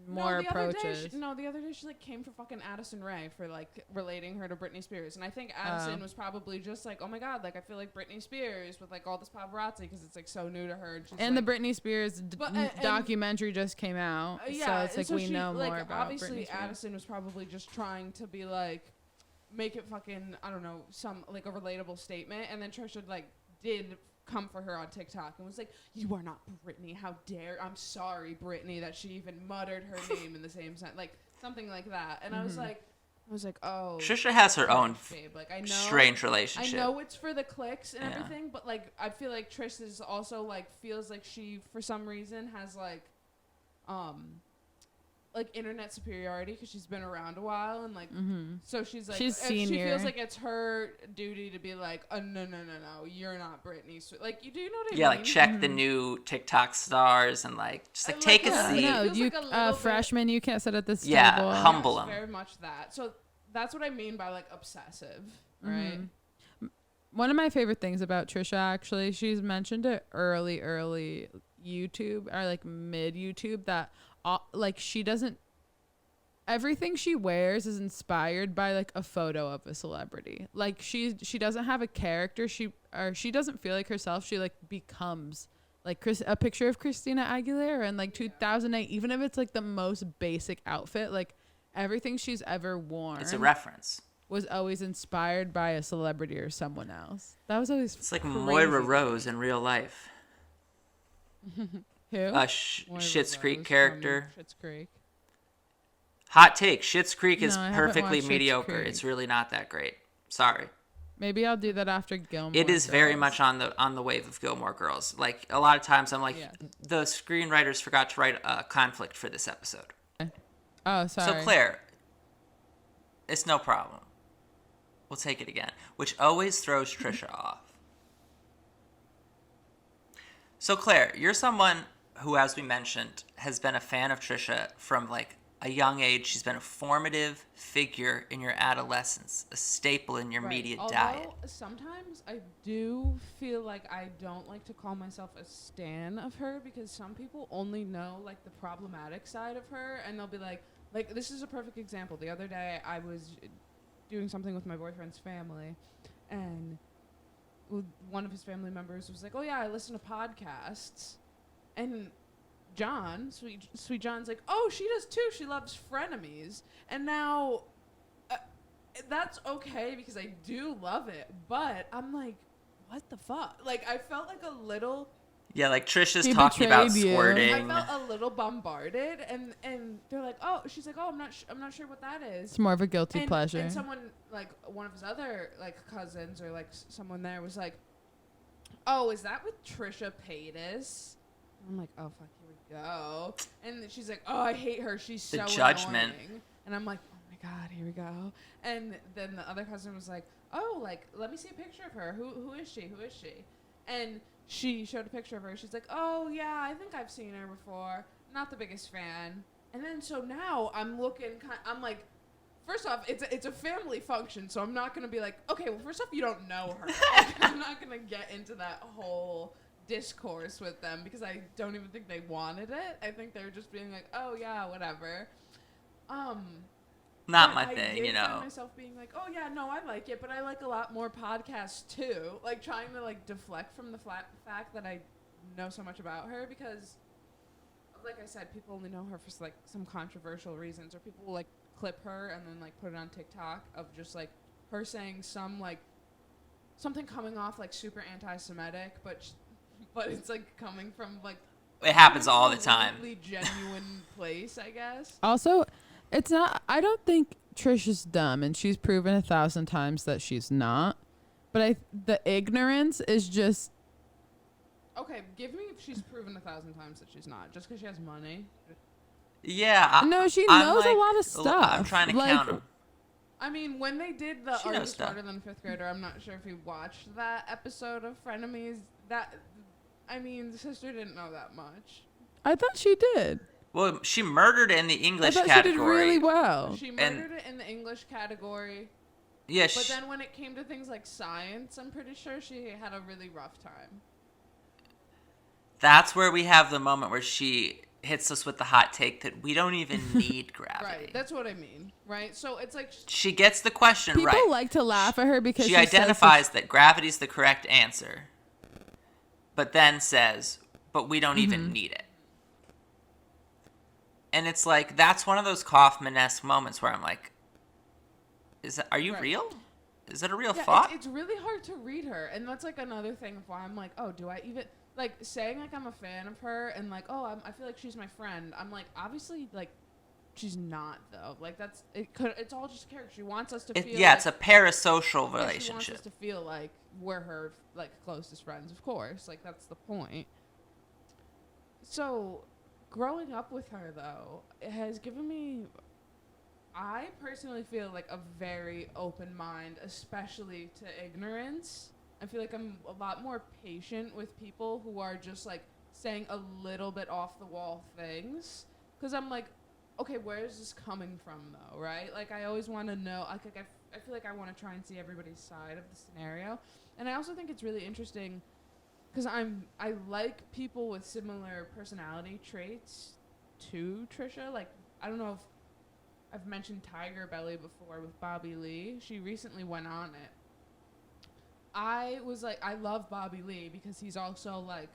more approaches. The other day she, like, came for fucking Addison Rae for, like, relating her to Britney Spears, and I think Addison was probably just like, oh my god, like, I feel like Britney Spears with, like, all this paparazzi because it's, like, so new to her. And like, the Britney Spears documentary just came out, so it's like, so we know more about obviously Britney Spears. Addison was probably just trying to be like, make it fucking, I don't know, some, like, a relatable statement, and then Trisha, like, did come for her on TikTok and was like, you are not Britney, how dare, I'm sorry, Britney, that she even muttered her name in the same sentence, like, something like that. And I was like, oh. Trisha has her own babe. Like, I know, strange relationship. I know it's for the clicks and everything, but, like, I feel like Trish is also, like, feels like she, for some reason, has, like internet superiority because she's been around a while, and, like, so she's like, she's senior. She feels like it's her duty to be like, oh, no, you're not Britney. So, like, you do know what I mean? Yeah, like, check the new TikTok stars and, like, just, like, take a seat. No, you freshman, you can't sit at this table. Yeah, humble them. Very much that. So that's what I mean by, like, obsessive, right? One of my favorite things about Trisha, actually, she's mentioned it early YouTube, or, like, mid YouTube, that like, she doesn't, everything she wears is inspired by, like, a photo of a celebrity. Like, she doesn't have a character, she doesn't feel like herself, she, like, becomes, like, a picture of Christina Aguilera in, like, 2008, even if it's, like, the most basic outfit, like, everything she's ever worn, it's a reference, was always inspired by a celebrity or someone else. That was always it's like crazy. Moira Rose in real life. Who? Schitt's Creek character. Schitt's Creek. Hot take. Schitt's Creek is perfectly watched Schitt's mediocre. Creek. It's really not that great. Sorry. Maybe I'll do that after Gilmore It is Girls. very much on the wave of Gilmore Girls. Like, a lot of times I'm like, the screenwriters forgot to write a conflict for this episode. Oh, sorry. So, Claire, it's no problem. We'll take it again. Which always throws Trisha off. So, Claire, you're someone who, as we mentioned, has been a fan of Trisha from, like, a young age. She's been a formative figure in your adolescence, a staple in your media diet. Sometimes I do feel like I don't like to call myself a stan of her, because some people only know, like, the problematic side of her, and they'll be like, this is a perfect example. The other day I was doing something with my boyfriend's family, and one of his family members was like, oh yeah, I listen to podcasts. And John, sweet John's like, oh, she does too. She loves Frenemies. And now that's okay because I do love it. But I'm like, what the fuck? Like, I felt like a little... Yeah, like Trisha's talking about you. squirting. I felt a little bombarded, and they're like, oh, she's like, oh, I'm not sure what that is. It's more of a guilty pleasure. And someone, like, one of his other, like, cousins or, like, someone there was like, oh, is that with Trisha Paytas? I'm like, oh, fuck, here we go. And she's like, oh, I hate her. She's so judgment. annoying. And I'm like, oh my God, here we go. And then the other cousin was like, oh, like, let me see a picture of her. Who is she? And she showed a picture of her. She's like, oh, yeah, I think I've seen her before. not the biggest fan. And then so now I'm looking, I'm like, first off, it's a family function, so I'm not going to be like, okay, well, first off, you don't know her. Like, I'm not going to get into that whole discourse with them because I don't even think they wanted it. I think they're just being like, oh, yeah, whatever. Not my I thing, did you know. find myself being like, oh, yeah, no, I like it, but I like a lot more podcasts, too. Like, trying to, like, deflect from the fact that I know so much about her because, like I said, people only know her for, like, some controversial reasons, or people will, like, clip her and then, like, put it on TikTok of just, like, her saying some, like, something coming off, like, super anti-Semitic, but it's, like, coming from, like, It happens all the time. A really genuine place, I guess. Also, it's not. I don't think Trish is dumb, and she's proven 1,000 times that she's not. But the ignorance is just. Okay, give me if she's proven 1,000 times that she's not, just because she has money. Yeah. No, she I'm knows like, a lot of stuff. I'm trying to like, count them. I mean, when they did the She Are You knows stuff. Smarter Than a Fifth Grader, I'm not sure if you watched that episode of Frenemies. The sister didn't know that much. I thought she did. Well, she murdered in the English I thought category. she did really well. She murdered it in the English category. Yeah, But then when it came to things like science, I'm pretty sure she had a really rough time. that's where we have the moment where she hits us with the hot take that we don't even need gravity. Right, that's what I mean, right? So it's like... She gets the question People right. like to laugh at her because she says identifies that gravity's the correct answer, but then says, but we don't even need it. And it's like, that's one of those Kaufman-esque moments where I'm like, are you real? Is it a real thought? It's really hard to read her. And that's like another thing of why I'm like, oh, do I even... Like, saying like I'm a fan of her and like, oh, I feel like she's my friend. I'm like, obviously, like, she's not, though. Like, it's all just a character. She wants us to feel Yeah, like, it's a parasocial yeah, relationship. she wants us to feel like we're her, like, closest friends, of course. Like, that's the point. So... Growing up with her, though, it has given me, I personally feel like a very open mind, especially to ignorance. I feel like I'm a lot more patient with people who are just, like, saying a little bit off-the-wall things. Because I'm like, okay, where is this coming from, though, right? Like, I always want to know, I feel like I want to try and see everybody's side of the scenario. And I also think it's really interesting... Because I like people with similar personality traits to Trisha. Like, I don't know if I've mentioned Tiger Belly before with Bobby Lee. She recently went on it. I was like, I love Bobby Lee because he's also like...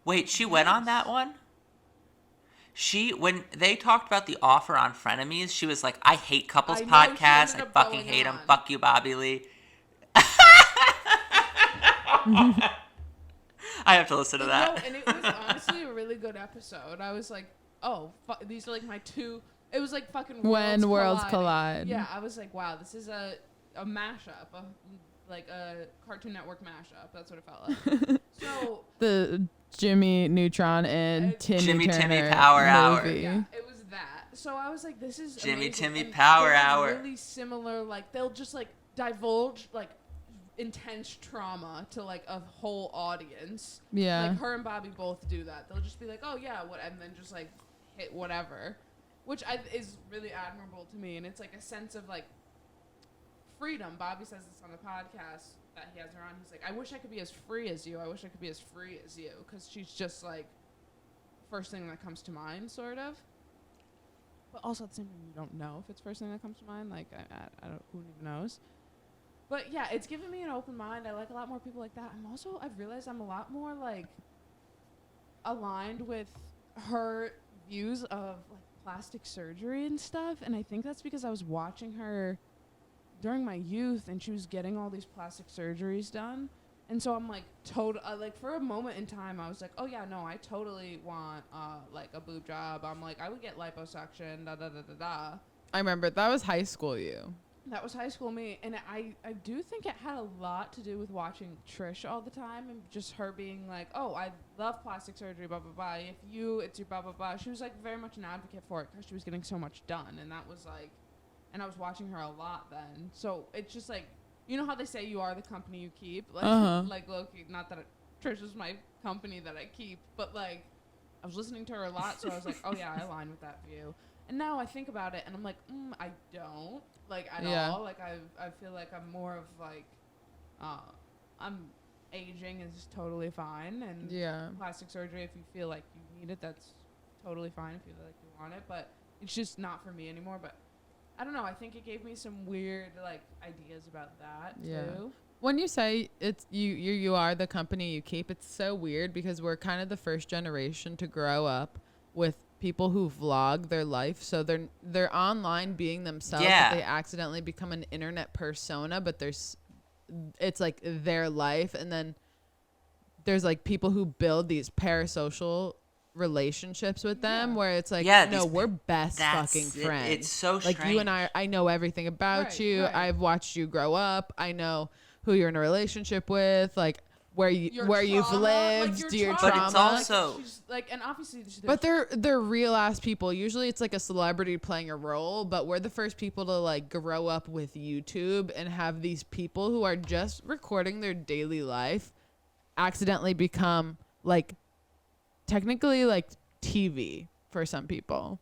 Wait, she went on that one? When they talked about The Offer on Frenemies, she was like, I hate couples podcasts. I fucking hate them. Fuck you, Bobby Lee. I have to listen to that. No, and it was honestly a really good episode. I was like, oh, these are like my two... It was like fucking When Worlds Collide. Yeah, I was like, wow, this is a mashup. Like a Cartoon Network mashup. That's what it felt like. So... The Jimmy Neutron and Timmy Turner Power Hour. movie. Yeah, it was that. So I was like, this is amazing. Timmy And Power they're Hour. really similar. Like, they'll just like divulge like intense trauma to like a whole audience. Yeah. Like her and Bobby both do that. They'll just be like, oh yeah, what, and then just like hit whatever, which is really admirable to me. And it's like a sense of like freedom. Bobby says this on the podcast that he has her on. He's like, I wish I could be as free as you. I wish I could be as free as you. Because she's just like first thing that comes to mind, sort of. But also at the same time, you don't know if it's first thing that comes to mind. Like, I don't, who even knows? But yeah, it's given me an open mind. I like a lot more people like that. I've realized I'm a lot more like aligned with her views of like plastic surgery and stuff. And I think that's because I was watching her during my youth and she was getting all these plastic surgeries done. And so I'm like, like for a moment in time, I was like, oh yeah, no, I totally want like a boob job. I'm like, I would get liposuction, da da da da da. I remember that was high school you. That was high school me, and I do think it had a lot to do with watching Trish all the time and just her being like, oh, I love plastic surgery, blah, blah, blah. If it's your blah, blah, blah. She was like very much an advocate for it because she was getting so much done, and that was like, and I was watching her a lot then. So it's just like, you know how they say you are the company you keep? Like, like Loki, not that Trish is my company that I keep, but like, I was listening to her a lot, so I was like, oh yeah, I align with that view. And now I think about it, and I'm like, I don't like at all. Like I feel like I'm more of like, I'm aging is totally fine, and plastic surgery if you feel like you need it, that's totally fine if you feel like you want it, but it's just not for me anymore. But I don't know. I think it gave me some weird like ideas about that too. When you say it's you are the company you keep, it's so weird because we're kind of the first generation to grow up with people who vlog their life, so they're online being themselves, but they accidentally become an internet persona, but it's like their life, and then there's like people who build these parasocial relationships with them where it's like, no, we're best fucking friends. It's so strange. Like you and I know everything about you. I've watched you grow up. I know who you're in a relationship with, like where you've lived, like your trauma. But it's also like, and obviously, but they're real ass people. Usually, it's like a celebrity playing a role. But we're the first people to like grow up with YouTube and have these people who are just recording their daily life accidentally become like technically like TV for some people.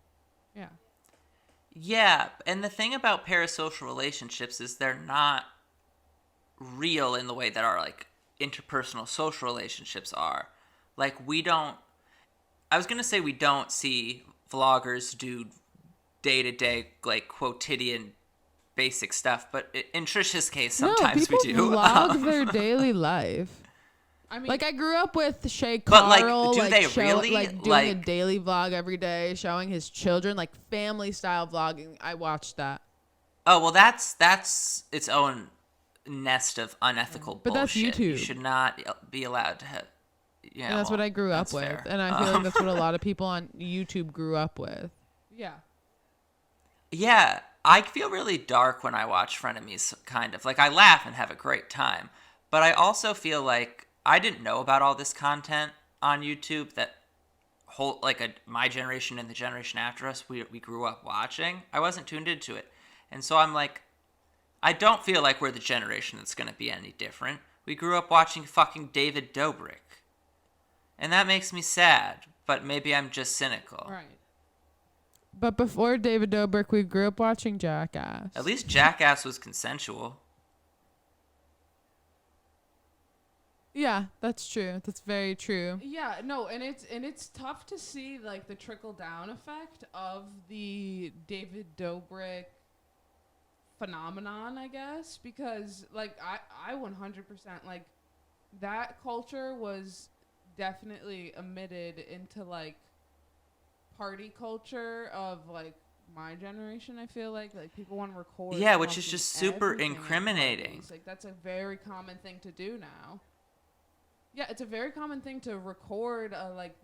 Yeah, and the thing about parasocial relationships is they're not real in the way that our like interpersonal social relationships are. Like we don't see vloggers do day-to-day like quotidian basic stuff, but in Trisha's case sometimes we do. Vlog their daily life. I mean, like I grew up with Shay Carl, but like, do they really like doing a daily vlog every day, showing his children, like family style vlogging. I watched that. Oh well, that's its own nest of unethical bullshit. But that's YouTube. You should not be allowed to have. Yeah, and that's what I grew up with, fair. And I feel like that's what a lot of people on YouTube grew up with. Yeah, I feel really dark when I watch Frenemies. Kind of like I laugh and have a great time, but I also feel like I didn't know about all this content on YouTube that whole my generation and the generation after us we grew up watching. I wasn't tuned into it, and so I'm like, I don't feel like we're the generation that's going to be any different. We grew up watching fucking David Dobrik. And that makes me sad, but maybe I'm just cynical. Right. But before David Dobrik, we grew up watching Jackass. At least Jackass was consensual. Yeah, that's true. That's very true. Yeah, no, and it's tough to see like the trickle down effect of the David Dobrik phenomenon, I guess, because like I 100% like that culture was definitely emitted into like party culture of like my generation. I feel like people want to record, which is just super incriminating. Like that's a very common thing to do now. Yeah, it's a very common thing to record a like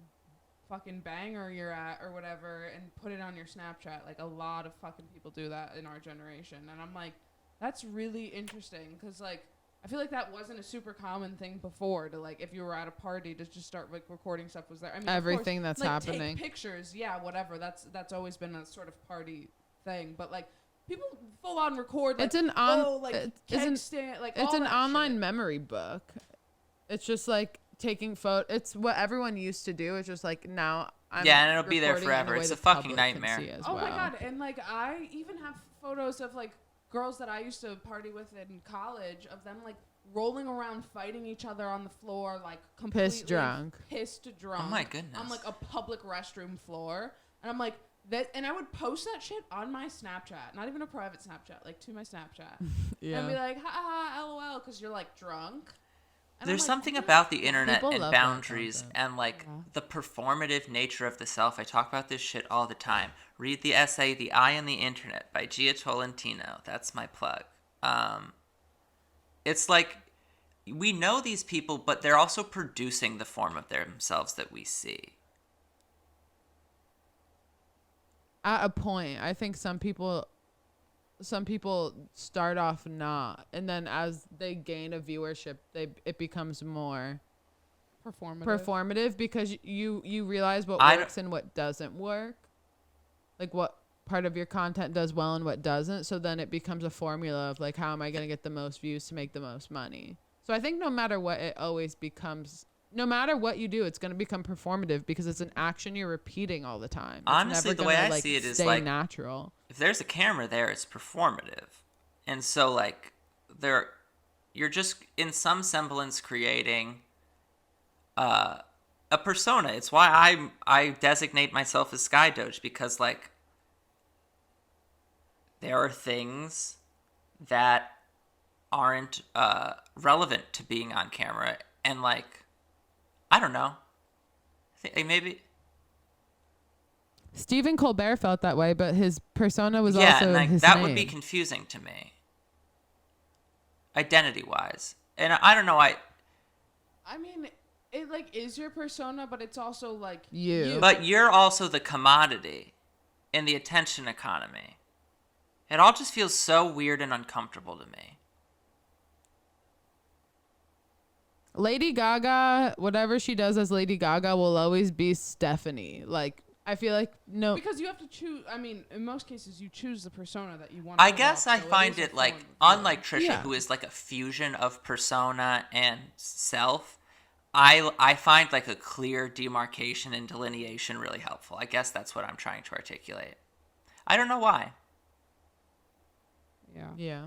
fucking banger you're at or whatever and put it on your Snapchat. Like a lot of fucking people do that in our generation, and I'm like, that's really interesting because like I feel like that wasn't a super common thing before to like if you were at a party to just start like recording stuff was there. I mean, everything of course, that's like, happening, take pictures, whatever. That's always been a sort of party thing, but like people full on record. Like, it's an online shit. Memory book. It's just like taking photos. It's what everyone used to do. It's just like now I'm and it'll be there forever. It's a fucking nightmare. Oh my god! And like I even have photos of like girls that I used to party with in college of them like rolling around fighting each other on the floor, like completely pissed drunk. Oh my goodness! On like a public restroom floor, and I'm like that, and I would post that shit on my Snapchat, not even a private Snapchat, like to my Snapchat, and be like, ha ha, lol, because you're like drunk. And there's something about the internet and boundaries and like the performative nature of the self. I talk about this shit all the time. Read the essay "The Eye and the Internet" by Gia Tolentino. That's my plug. It's like we know these people, but they're also producing the form of themselves that we see. At a point, I think some people start off not, and then as they gain a viewership, it becomes more performative because you realize what works and what doesn't work, like what part of your content does well and what doesn't. So then it becomes a formula of like, how am I going to get the most views to make the most money? So I think no matter what, it always becomes no matter what you do, it's going to become performative because it's an action you're repeating all the time. It's Honestly, never the way gonna, I see it is stay like natural. if there's a camera there, it's performative, and so like you're just in some semblance creating a persona. It's why I designate myself as Skydoge, because like there are things that aren't relevant to being on camera, and like I don't know. Maybe Stephen Colbert felt that way, but his persona was yeah, also and like his that name. would be confusing to me, identity-wise. And I don't know. I mean, it like is your persona, but it's also like You. But you're also the commodity in the attention economy. It all just feels so weird and uncomfortable to me. Lady Gaga, whatever she does as Lady Gaga will always be Stephanie. Like, I feel like no. because you have to choose. I mean, in most cases, you choose the persona that you want. I guess I find it like, unlike Trisha, Yeah. who is like a fusion of persona and self, I find like a clear demarcation and delineation really helpful. I guess that's what I'm trying to articulate. I don't know why. Yeah.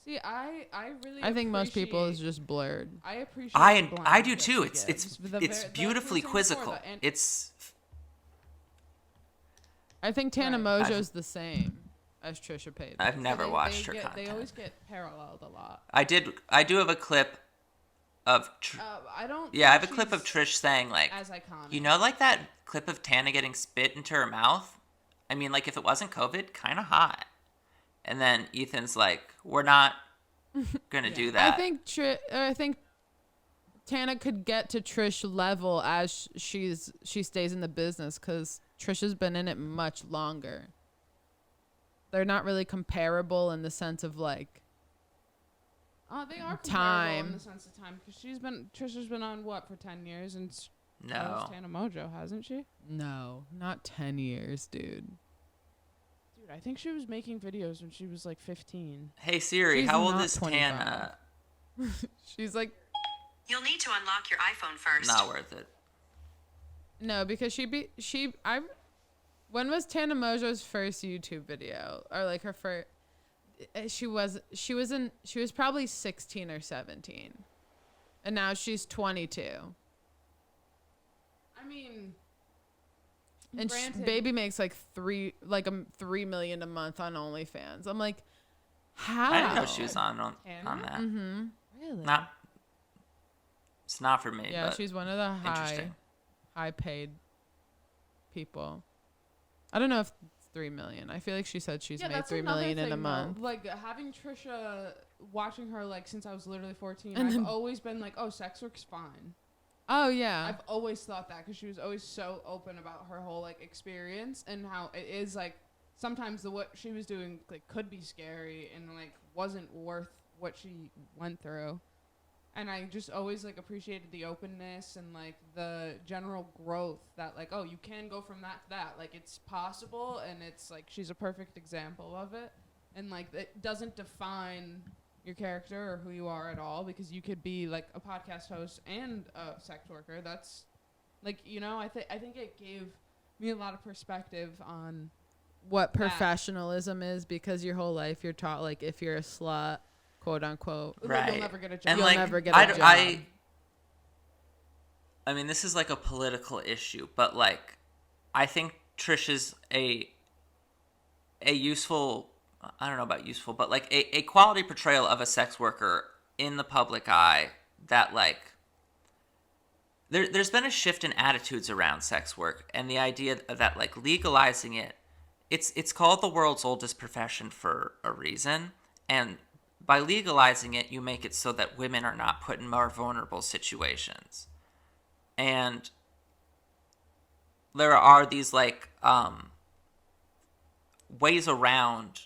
See, I really. I think most people is appreciate- just blurred. I appreciate. I the I blank do that too. she It's gives. The it's like beautifully we were saying quizzical. before, It's I think Tana Right. Mojo's the same as Trisha Paytas. I've never they- watched they her get- They always content. get paralleled a lot. I do have a clip of I don't. yeah, I have a think clip of she's Trish saying like, as iconic. you know, like that clip of Tana getting spit into her mouth. I mean, like if it wasn't COVID, kind of hot. And then Ethan's like, we're not gonna do that. I think Tana could get to Trish level as she stays in the business because Trish has been in it much longer. They're not really comparable in the sense of like They are comparable time. in the sense of time because Trisha's been on what for 10 years and No. so has Tana Mojo, hasn't she? no, not 10 years, dude. Dude, I think she was making videos when she was like 15. Hey Siri, She's how old not is 25. Tana? She's like You'll need to unlock your iPhone first. Not worth it. no because when was Tana Mojo's first YouTube video or like her first? She was probably 16 or 17, and now she's 22. I mean, And granted, baby makes like $3 million a month on OnlyFans. I'm like, how? I didn't know she was on that. Mm-hmm. really? Not. It's not for me. Yeah, but she's one of the interesting. high paid people. I don't know if it's 3 million. I feel like she said she's made that's 3 another million in a thing, though. month. Like having Trisha, watching her like since I was literally 14, And I've then- always been like, oh, sex work's fine. Oh yeah. I've always thought that because she was always so open about her whole like experience and how it is like sometimes what she was doing like could be scary and like wasn't worth what she went through. And I just always like appreciated the openness and like the general growth that like, oh, you can go from that to that. Like it's possible and it's like she's a perfect example of it. And like it doesn't define your character or who you are at all because you could be like a podcast host and a sex worker. That's like, you know, I think it gave me a lot of perspective on what that. professionalism is because your whole life you're taught like if you're a slut, quote unquote. like, Right. you'll never get a job. And You'll like, never get a job. I mean, this is like a political issue, but like, I think Trish is a useful, I don't know about useful, but like a quality portrayal of a sex worker in the public eye that like, there's been a shift in attitudes around sex work and the idea that like legalizing it, it's called the world's oldest profession for a reason. And by legalizing it, you make it so that women are not put in more vulnerable situations. And there are these like ways around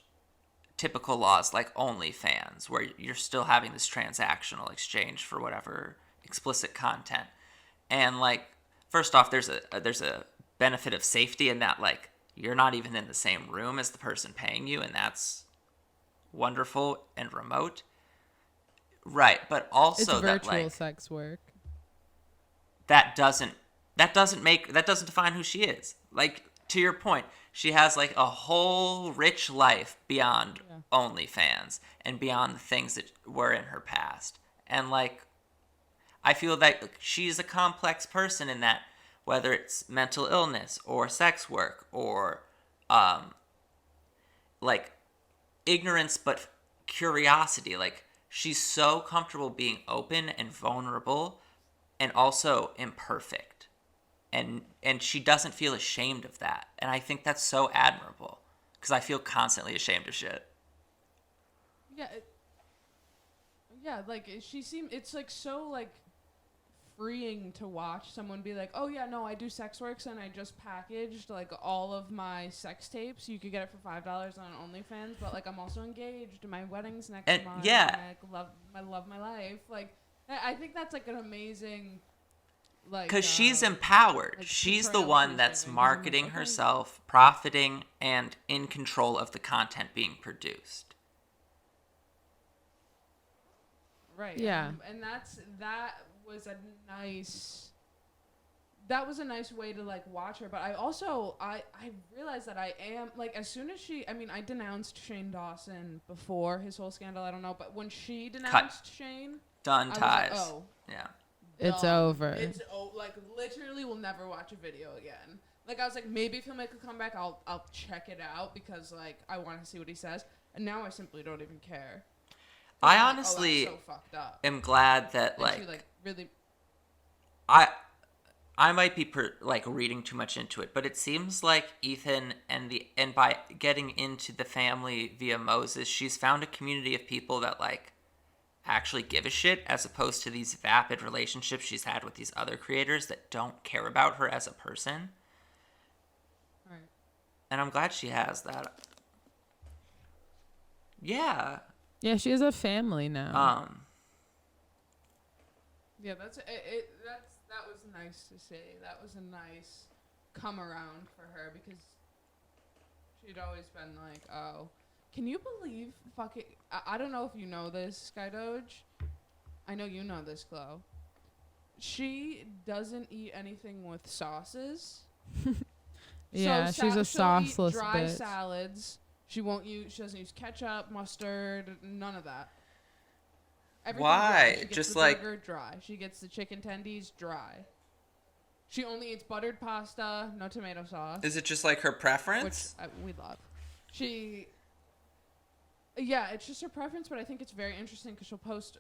typical laws like OnlyFans, where you're still having this transactional exchange for whatever explicit content. And like, first off, there's a benefit of safety in that like you're not even in the same room as the person paying you, and that's wonderful and remote. Right, but also It's that virtual like sex work. that doesn't define who she is. Like, to your point, she has like a whole rich life beyond OnlyFans and beyond the things that were in her past. And like, I feel that she's a complex person in that, whether it's mental illness or sex work or like ignorance but curiosity, like she's so comfortable being open and vulnerable and also imperfect. And she doesn't feel ashamed of that. And I think that's so admirable because I feel constantly ashamed of shit. Yeah, like it's like so like freeing to watch someone be like, oh yeah, no, I do sex works and I just packaged like all of my sex tapes. You could get it for $5 on OnlyFans, but like I'm also engaged and my wedding's next month. Yeah. And I love my life. Like I think that's like an amazing, like, because she's empowered. like She's the portrayal one she's that's giving. marketing Okay. herself, profiting, and in control of the content being produced. Right. Yeah. And that was a nice way to like watch her. But I also I realized that I am like, as soon as I denounced Shane Dawson before his whole scandal. I don't know, but when she denounced Shane, Done I was ties. like, oh, Yeah. It's done. over. It's like literally will never watch a video again. Like I was like, maybe if he'll make a comeback, I'll check it out because like I want to see what he says. And now I simply don't even care. I I'm like, honestly that's so fucked up. am glad that And like she, like really. I might be like reading too much into it, but it seems like Ethan and by getting into the family via Moses, she's found a community of people that like actually give a shit, as opposed to these vapid relationships she's had with these other creators that don't care about her as a person. Right. And I'm glad she has that. Yeah. Yeah, she has a family now. Yeah, that was nice to see. That was a nice come around for her because she'd always been like, oh, can you believe fucking... I don't know if you know this, Skydoge. I know you know this, Chloe. She doesn't eat anything with sauces. Yeah, she's a she'll sauceless eat dry bitch. salads. She doesn't use ketchup, mustard, none of that. Everything Why? dry. She gets Just the like- burger dry. She gets the chicken tendies dry. She only eats buttered pasta, no tomato sauce, Is it just like her which preference? we love. Yeah, it's just her preference, but I think it's very interesting because she'll post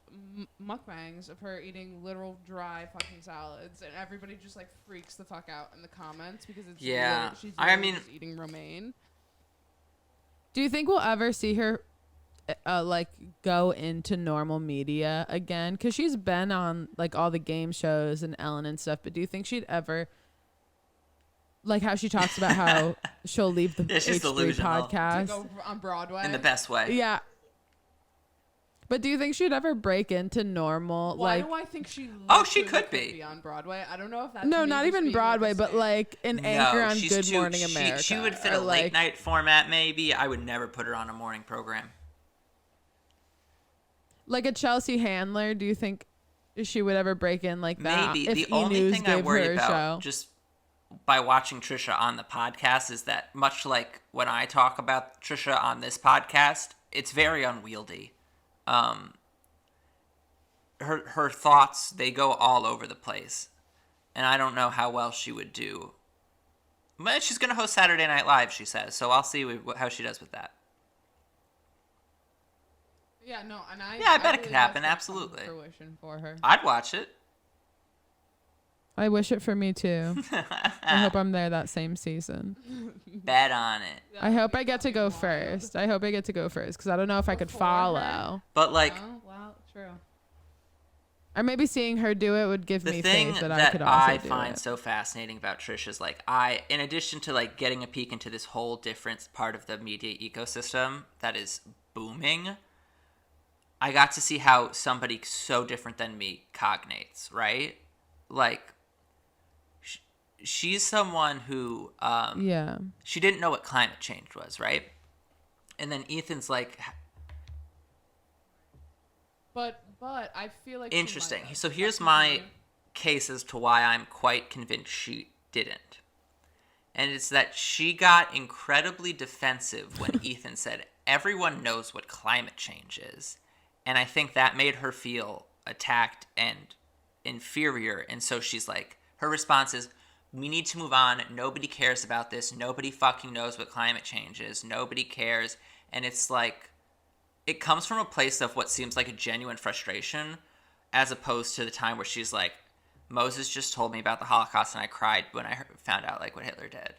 mukbangs of her eating literal dry fucking salads, and everybody just like freaks the fuck out in the comments because it's Yeah. she's I literally mean- just eating romaine. Do you think we'll ever see her like go into normal media again? Because she's been on like all the game shows and Ellen and stuff, but do you think she'd ever, like how she talks about how she'll leave the Yeah, she's H3 delusional. To podcast? go on Broadway. In the best way. Yeah. But do you think she'd ever break into normal? Why like, do I think she? Oh, she literally could be. on Broadway. I don't know if that's no, me not just even being, like, a Broadway, but stan. like an anchor on she's Good too- Morning America. She would fit or a late like, night format, maybe. I would never put her on a morning program. like a Chelsea Handler. Do you think she would ever break in like that? Maybe. If The only E! News thing I gave worry her a about, show? just by watching Trisha on the podcast, is that much like when I talk about Trisha on this podcast, it's very unwieldy. Her thoughts, they go all over the place. And I don't know how well she would do. But she's going to host Saturday Night Live, she says. So I'll see how she does with that. Yeah, no, and Yeah, I bet it believe could that's happen, gonna come to absolutely. Fruition for her. I'd watch it. I wish it for me too. I hope I'm there that same season. Bet on it. I hope I get to go first. I hope I get to go first because I don't know if I could Before her? follow. But like, Oh, well, true. Or maybe seeing her do it would give the me thing faith that that I could also I do find it. so fascinating about Trish is like, in addition to like getting a peek into this whole different part of the media ecosystem that is booming, I got to see how somebody so different than me cognates, right? Like, she's someone who, Yeah. she didn't know what climate change was, right? And then Ethan's like, But I feel like she interesting. might have. So here's But my continue. case as to why I'm quite convinced she didn't. And it's that she got incredibly defensive when Ethan said, everyone knows what climate change is. And I think that made her feel attacked and inferior. And so she's like, her response is, we need to move on. Nobody cares about this. Nobody fucking knows what climate change is. Nobody cares. And it's like, it comes from a place of what seems like a genuine frustration, as opposed to the time where she's like, Moses just told me about the Holocaust and I cried when I found out like what Hitler did.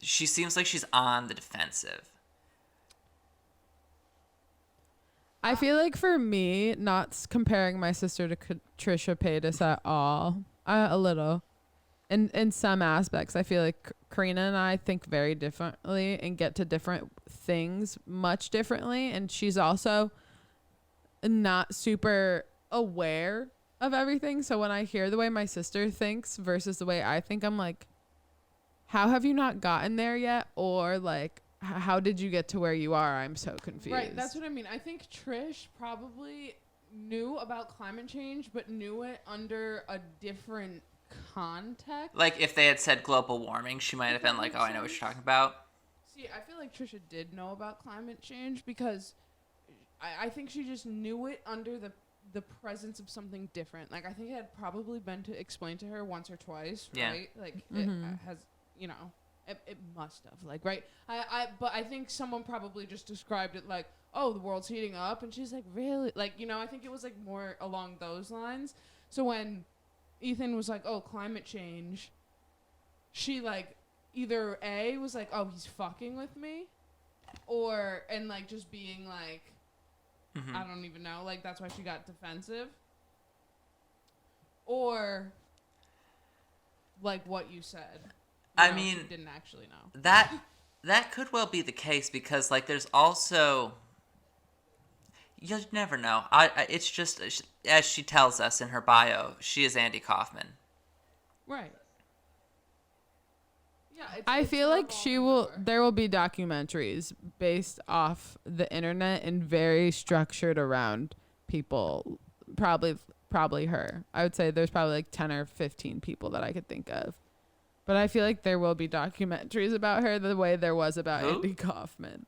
She seems like she's on the defensive. I feel like for me, not comparing my sister to Trisha Paytas at all, a little. In some aspects, I feel like Karina and I think very differently and get to different things much differently. And she's also not super aware of everything. So when I hear the way my sister thinks versus the way I think, I'm like, how have you not gotten there yet? Or like, how did you get to where you are? I'm so confused. Right, that's what I mean. I think Trish probably knew about climate change, but knew it under a different context. Like if they had said global warming, she might have been like, oh, I know what you're talking about. See, I feel like Trisha did know about climate change because I think she just knew it under the presence of something different. Like, I think it had probably been explained to her once or twice, right? Like, it has, you know, it must have, like, right? But I think someone probably just described it like, oh, the world's heating up, and she's like, really? Like, you know, I think it was, like, more along those lines. So when Ethan was like, oh, climate change, she, like, either A, was like, oh, he's fucking with me, or, and, like, just being, like, I don't even know. Like, that's why she got defensive. Or, like, what you said. I mean, she didn't actually know. That could well be the case because, like, there's also... You never know. It's just, as she tells us in her bio, she is Andy Kaufman. Right. Yeah, I feel like there will be documentaries based off the internet and very structured around people. Probably her. I would say there's probably like 10 or 15 people that I could think of. But I feel like there will be documentaries about her the way there was about Andy Kaufman.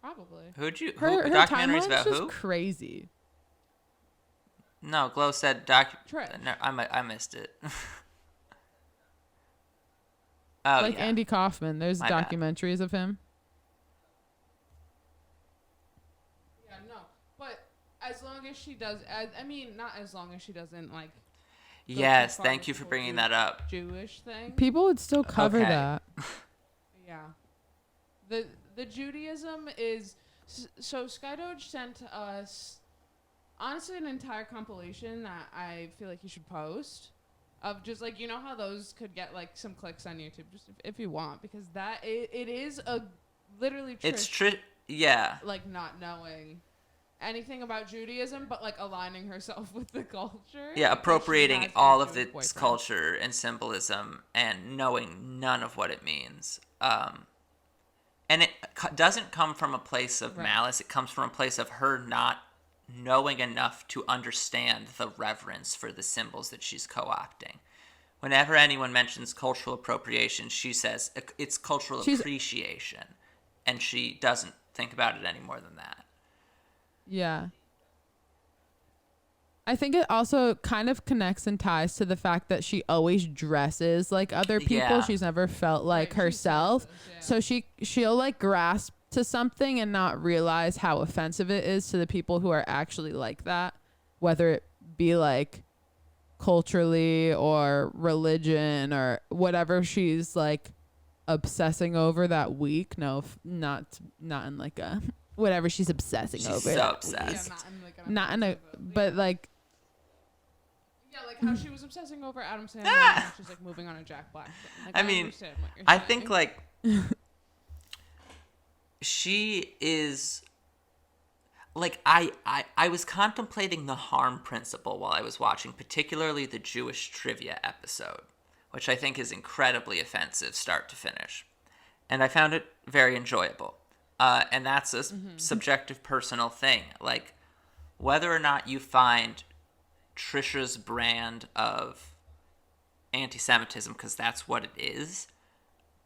Probably. Her documentaries about just who? Crazy. No, Glow said Trish. No, I missed it. Like Andy Kaufman. There's My documentaries of him. Yeah, no. But as long as she does, I mean, not as long as she doesn't, like... Yes, thank you for bringing that up. Jewish thing. People would still cover that. Yeah. The Judaism is... So Skydoge sent us, honestly, an entire compilation that I feel like you should post. Of just, like, you know how those could get, like, some clicks on YouTube, just if you want, because it is a literally yeah. like, not knowing anything about Judaism, but, like, aligning herself with the culture. Yeah, appropriating all of its culture and symbolism and knowing none of what it means. And it doesn't come from a place of malice. It comes from a place of her not knowing enough to understand the reverence for the symbols that she's co-opting. Whenever anyone mentions cultural appropriation, she says it's cultural appreciation, and she doesn't think about it any more than that. Yeah. I think it also kind of connects and ties to the fact that she always dresses like other people. Yeah. She's never felt like herself. So she'll like grasp to something and not realize how offensive it is to the people who are actually like that, whether it be like culturally or religion or whatever she's like obsessing over that week. No, not in like a whatever she's obsessing over. She's so obsessed. Yeah, not in a but like yeah, like how she was obsessing over Adam Sandler and she's like moving on a Jack Black thing. Like, I mean, understand what you're I saying. think like she is like I was contemplating the harm principle while I was watching, particularly the Jewish trivia episode, which I think is incredibly offensive start to finish. And I found it very enjoyable. And that's a subjective personal thing. Like whether or not you find Trisha's brand of anti-Semitism, because that's what it is,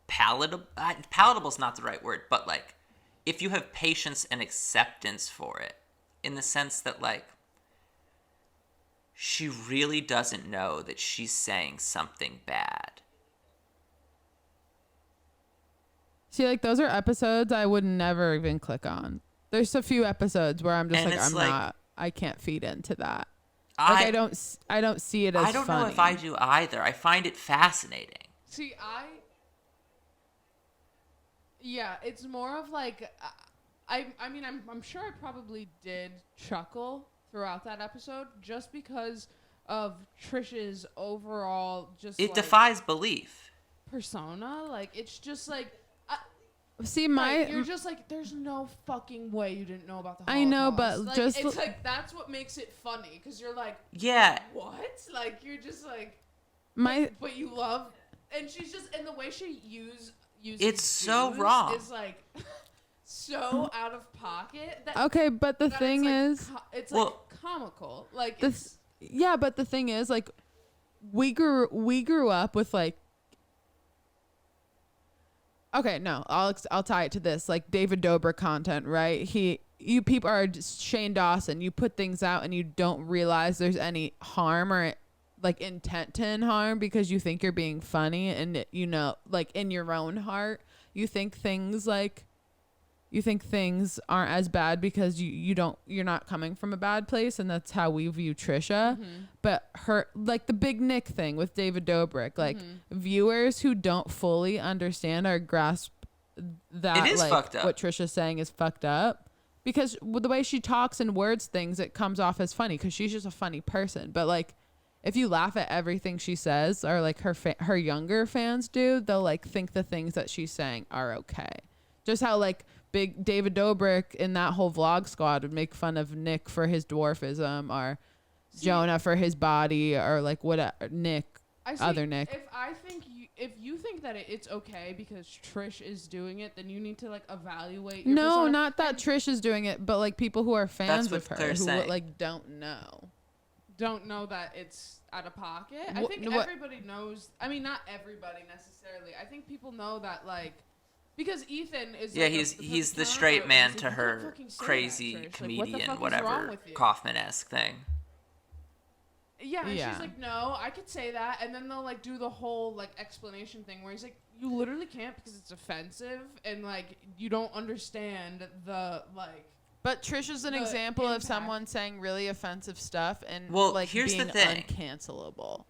palatable's not the right word, but like, if you have patience and acceptance for it, in the sense that like, she really doesn't know that she's saying something bad. See, like, those are episodes I would never even click on. There's a few episodes where I'm just like, I can't feed into that. Like, I don't see it as funny. I don't know if I do either. I find it fascinating. See, yeah, it's more of like, I mean, I'm sure I probably did chuckle throughout that episode just because of Trish's overall it defies belief. Persona. Like, it's just like, see, you're just like, there's no fucking way you didn't know about the Holocaust. I know, but like, just it's like, that's what makes it funny, because you're like, yeah, what? Like, you're just like, but you love, and she's just, and the way she uses it's so wrong. Is like so out of pocket. Okay, but the thing is, it's like comical. Like, yeah, but the thing is, like, we grew up with like. Okay, no, I'll tie it to this, like, David Dobrik content, right? You people are just Shane Dawson. You put things out and you don't realize there's any harm or like intent to harm, because you think you're being funny, and you know, like, in your own heart, you think things aren't as bad because you're not coming from a bad place, and that's how we view Trisha. Mm-hmm. But her, like, the Big Nick thing with David Dobrik, like, viewers who don't fully understand or grasp that, it is like, fucked up. What Trisha's saying is fucked up, because with the way she talks and words things, it comes off as funny because she's just a funny person. But like, if you laugh at everything she says, or like her younger fans do, they'll like think the things that she's saying are okay. Just how like big David Dobrik in that whole vlog squad would make fun of Nick for his dwarfism, or Jonah for his body, or like whatever Nick. If you think that it's okay because Trish is doing it, then you need to like evaluate. No, persona. not that Trish is doing it, but like people who are fans of her who saying. like don't know that it's out of pocket. I think everybody knows. I mean, not everybody necessarily. I think people know that, like, because Ethan is. Yeah, like he's the straight man to her crazy comedian, like, whatever Kaufman-esque thing. Yeah, and she's like, no, I could say that, and then they'll like do the whole like explanation thing where he's like, you literally can't because it's offensive, and like you don't understand the like. But Trish is an example impact of someone saying really offensive stuff and like here's being the thing. Uncancelable.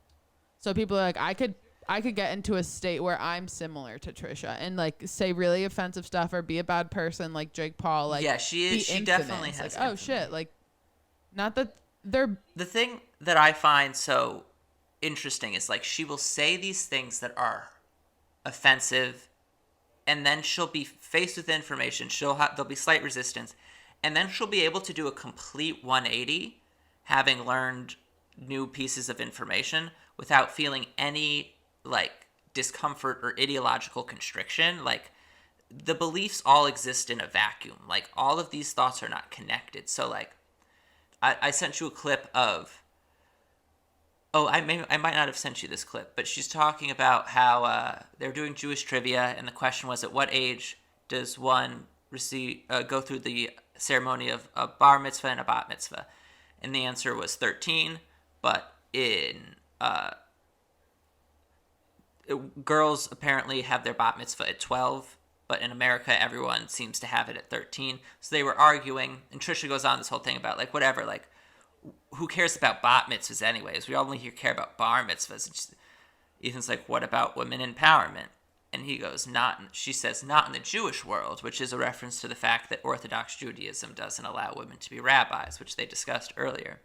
So people are like, I could get into a state where I'm similar to Trisha and like say really offensive stuff or be a bad person like Jake Paul. Like, yeah, she is. She definitely has. Like, oh shit! Like, not that they're. The thing that I find so interesting is like she will say these things that are offensive, and then she'll be faced with information. There'll be slight resistance. And then she'll be able to do a complete 180, having learned new pieces of information without feeling any, like, discomfort or ideological constriction. Like, the beliefs all exist in a vacuum. Like, all of these thoughts are not connected. So, like, I sent you a clip of... Oh, I might not have sent you this clip, but she's talking about how they're doing Jewish trivia, and the question was, at what age does one go through the ceremony of a bar mitzvah and a bat mitzvah? And the answer was 13, but girls apparently have their bat mitzvah at 12, but in America everyone seems to have it at 13. So they were arguing, and Trisha goes on this whole thing about like, whatever, like, who cares about bat mitzvahs anyways? We only care about bar mitzvahs. And Ethan's like, what about women empowerment? And he goes, she says, not in the Jewish world, which is a reference to the fact that Orthodox Judaism doesn't allow women to be rabbis, which they discussed earlier.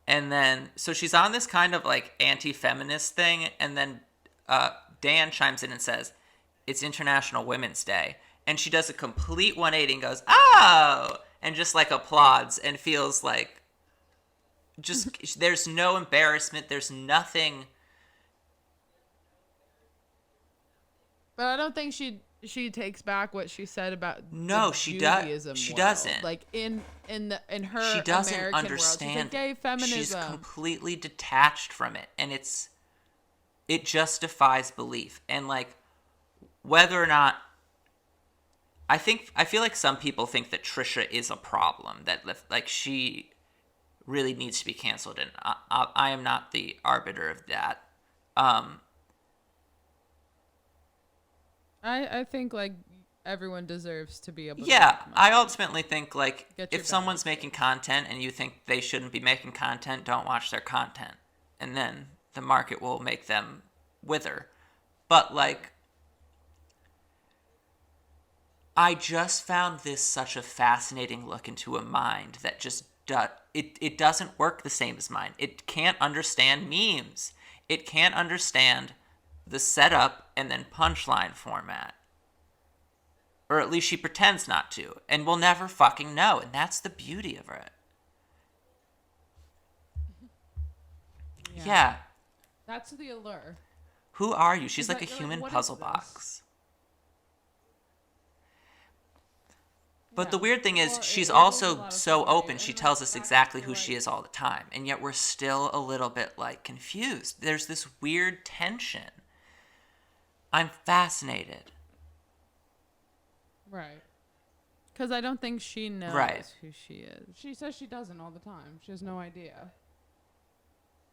And then, so she's on this kind of like anti-feminist thing, and then Dan chimes in and says, it's International Women's Day. And she does a complete 180 and goes, oh! And just like applauds and feels like, just, there's no embarrassment, there's nothing... But I don't think she takes back what she said about No, the she Judaism she world. doesn't. Like in her She doesn't American understand. world. She's like, gay feminism. She's completely detached from it, and it just defies belief. And like, whether or not I feel like some people think that Trisha is a problem, that like she really needs to be canceled, and I am not the arbiter of that. I think like everyone deserves to be able to Yeah, make money. I ultimately think like Get your if someone's balance. making content and you think they shouldn't be making content, don't watch their content, and then the market will make them wither. But like, I just found this such a fascinating look into a mind that just it doesn't work the same as mine. It can't understand memes. It can't understand the setup and then punchline format. Or at least she pretends not to. And we'll never fucking know. And that's the beauty of it. Yeah. That's the allure. Who are you? She's Is like that- a you're like, human what is puzzle this? box. But Yeah. the weird thing is, Well, she's it holds a also lot of so value, open. and, She like, tells us back exactly to, who she like- is all the time. And yet we're still a little bit, like, confused. There's this weird tension. I'm fascinated. Right. Because I don't think she knows Right. who she is. She says she doesn't all the time. She has no idea.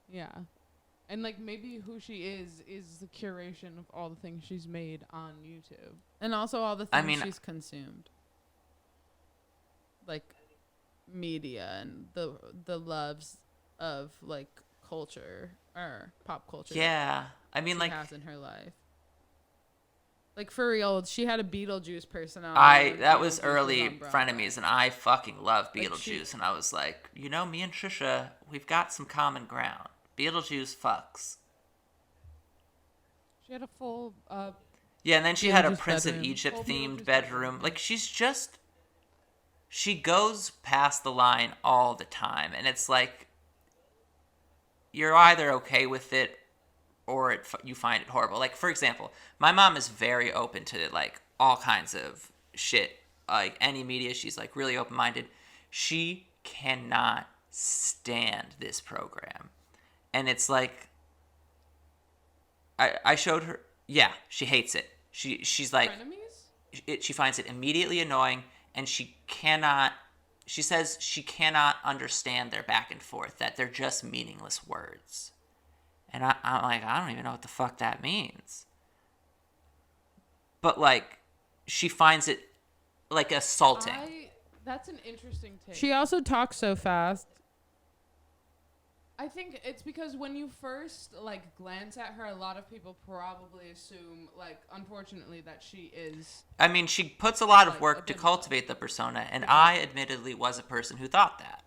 Yeah. And like maybe who she is the curation of all the things she's made on YouTube. And also all the I things mean- she's consumed. Like media and the loves of like culture or pop culture. Yeah. I mean, she like, has in her life. Like for real, she had a Beetlejuice personality. when that was Beetlejuice early on Broadway. frenemies, and I fucking love Like, Beetlejuice. And I was like, you know, me and Trisha, we've got some common ground. Beetlejuice fucks. She had a full Yeah, and then she had a Beetlejuice Prince of bedroom. Egypt Full themed Beetlejuice bedroom. bedroom, Like, she goes past the line all the time. And it's like, you're either okay with it or you find it horrible. Like, for example, my mom is very open to, like, all kinds of shit. Like, any media, she's, like, really open-minded. She cannot stand this program. And it's like, I showed her, yeah, she hates it. She's like, Frenemies? she finds it immediately annoying, and she says she cannot understand their back and forth, that they're just meaningless words. And I'm like, I don't even know what the fuck that means. But, like, she finds it, like, assaulting. That's an interesting take. She also talks so fast. I think it's because when you first like glance at her, a lot of people probably assume, like, unfortunately, that she is. I mean, she puts a lot of Like, work a to bimbo. cultivate the persona, and I admittedly was a person who thought that.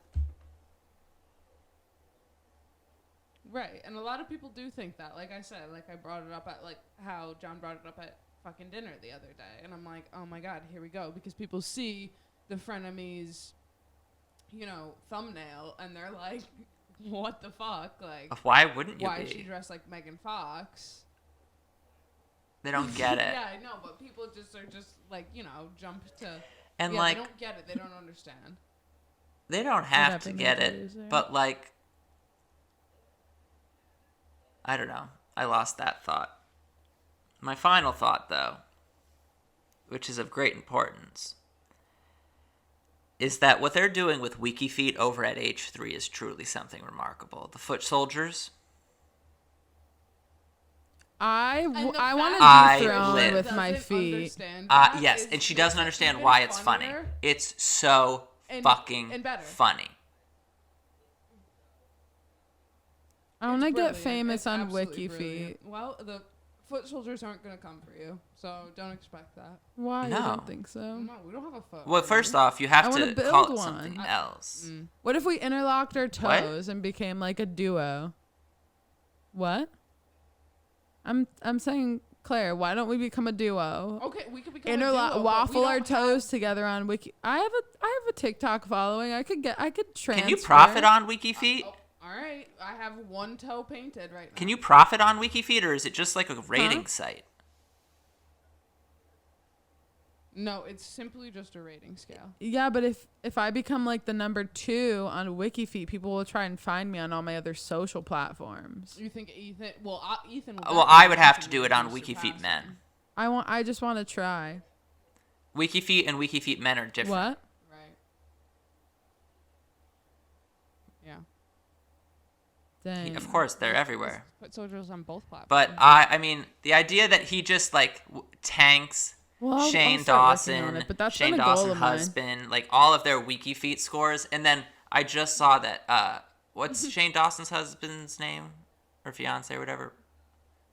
Right, and a lot of people do think that. Like I said, like I brought it up at like how John brought it up at fucking dinner the other day, and I'm like, oh my god, here we go, because people see the Frenemies, you know, thumbnail, and they're like, what the fuck, like, Why wouldn't you why is she be? dressed like Megan Fox? They don't get it. Yeah, I know, but people just are just like, you know, jump to. And, yeah, like, they don't get it. They don't understand. they don't have Whatever to get their it. views are. But, like, I don't know. I lost that thought. My final thought, though, which is of great importance, is that what they're doing with Wiki Feet over at H3 is truly something remarkable. The foot soldiers. I And the want fact to I dethrone live. with my doesn't feet. understand that Yes, is- and she makes doesn't it understand even why it's funny. funnier. It's so And fucking better. funny. I want to It's get brilliant. famous It's on absolutely Wiki brilliant. Feet. Well, the foot soldiers aren't going to come for you, so don't expect that. Why? You No. don't think so? No, we don't have a foot. Well, first off, you have I wanna to build call it one. something else. What if we interlocked our toes and became like a duo? What? I'm saying, Claire, why don't we become a duo? Okay, we could become Interlock, a duo, but waffle we our don't toes have- together on Wiki. I have a TikTok following. I could transfer. Can you profit on Wiki Feet? Oh, all right, I have one toe painted right now. Can you profit on Wiki Feet, or is it just like a rating site? No, it's simply just a rating scale. Yeah, but if I become like the number 2 on WikiFeet, people will try and find me on all my other social platforms. You think Ethan? Well, Ethan. Will Well, I would have to definitely do it on surpass WikiFeet him. Men. I just want to try. WikiFeet and WikiFeet Men are different. What? Right. Yeah. Dang. Of course, they're everywhere. Put socials on both platforms. But I mean, the idea that he just like tanks Well, I'll Shane start working on Dawson, it, but that's Shane been a goal Dawson of mine. husband, like all of their WikiFeet scores, and then I just saw that what's Shane Dawson's husband's name or fiance or whatever?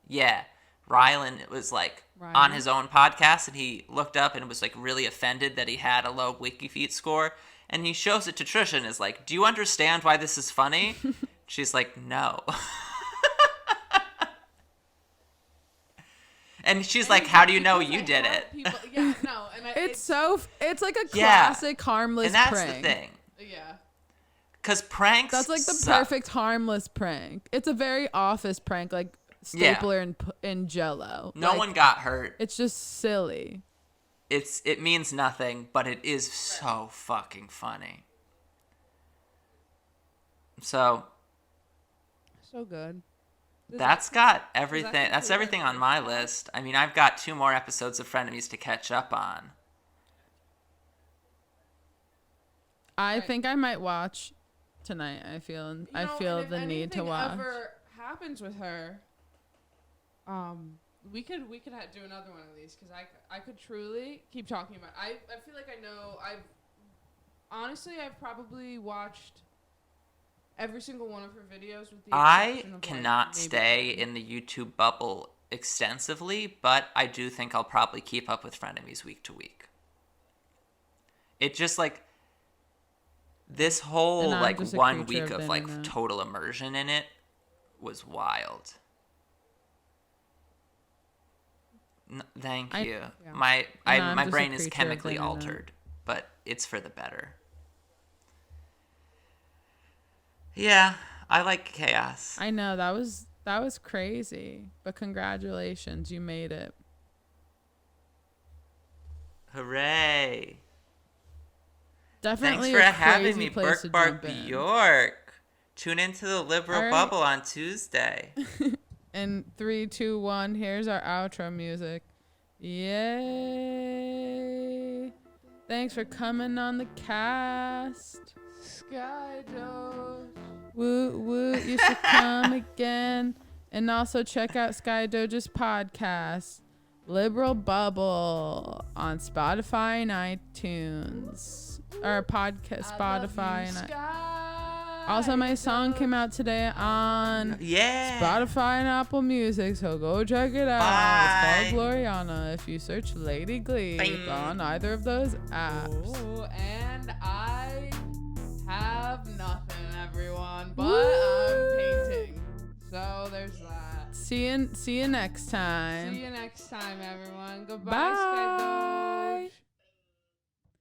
Yeah, Rylan was like on his own podcast, and he looked up and was like really offended that he had a low WikiFeet score, and he shows it to Trisha and is like, "Do you understand why this is funny?" She's like, "No." And she's like, "How do you know you did it?" Yeah, no, and It's like a classic harmless and that's prank. the thing. Yeah. Because pranks That's like the suck. perfect harmless prank. It's a very office prank, like stapler and Jello. No Like, one got hurt. It's just silly. It means nothing, but it is so fucking funny. So So good. that's got everything. conclude That's our everything on my list. I mean, I've got 2 more episodes of Frenemies to catch up on. I think I might watch tonight. I feel You know, the and if need to anything watch. Ever happens with her, we could do another one of these because I could truly keep talking about. I feel like I know. I've probably watched every single one of her videos with the I exception of, cannot like, maybe stay one. in the YouTube bubble extensively, but I do think I'll probably keep up with Frenemies week to week. It just like this whole And I'm like just a 1 creature week of of the like internet. total immersion in it was wild. Thank I- you. Yeah. My I'm my just a brain is creature of the chemically internet. altered, but it's for the better. Yeah, I like chaos. I know that was crazy, but congratulations, you made it. Hooray! Definitely Thanks for a having crazy me, place to Burke jump in. Bjork. Tune into the Liberal All right. Bubble on Tuesday. In 3, 2, 1, here's our outro music. Yay! Thanks for coming on the cast. Skydoge. Woot woot, you should come again. And also check out Skydoge's podcast, Liberal Bubble, on Spotify and iTunes. Or podcast, Spotify and also, my song came out today on Yeah. Spotify and Apple Music, so go check it out. Bye. It's called Gloriana if you search Lady Gleep Bye. on either of those apps. Oh, and I have nothing, everyone, but Woo. I'm painting. So there's that. See you next time. See you next time, everyone. Goodbye, Bye. Skydoge.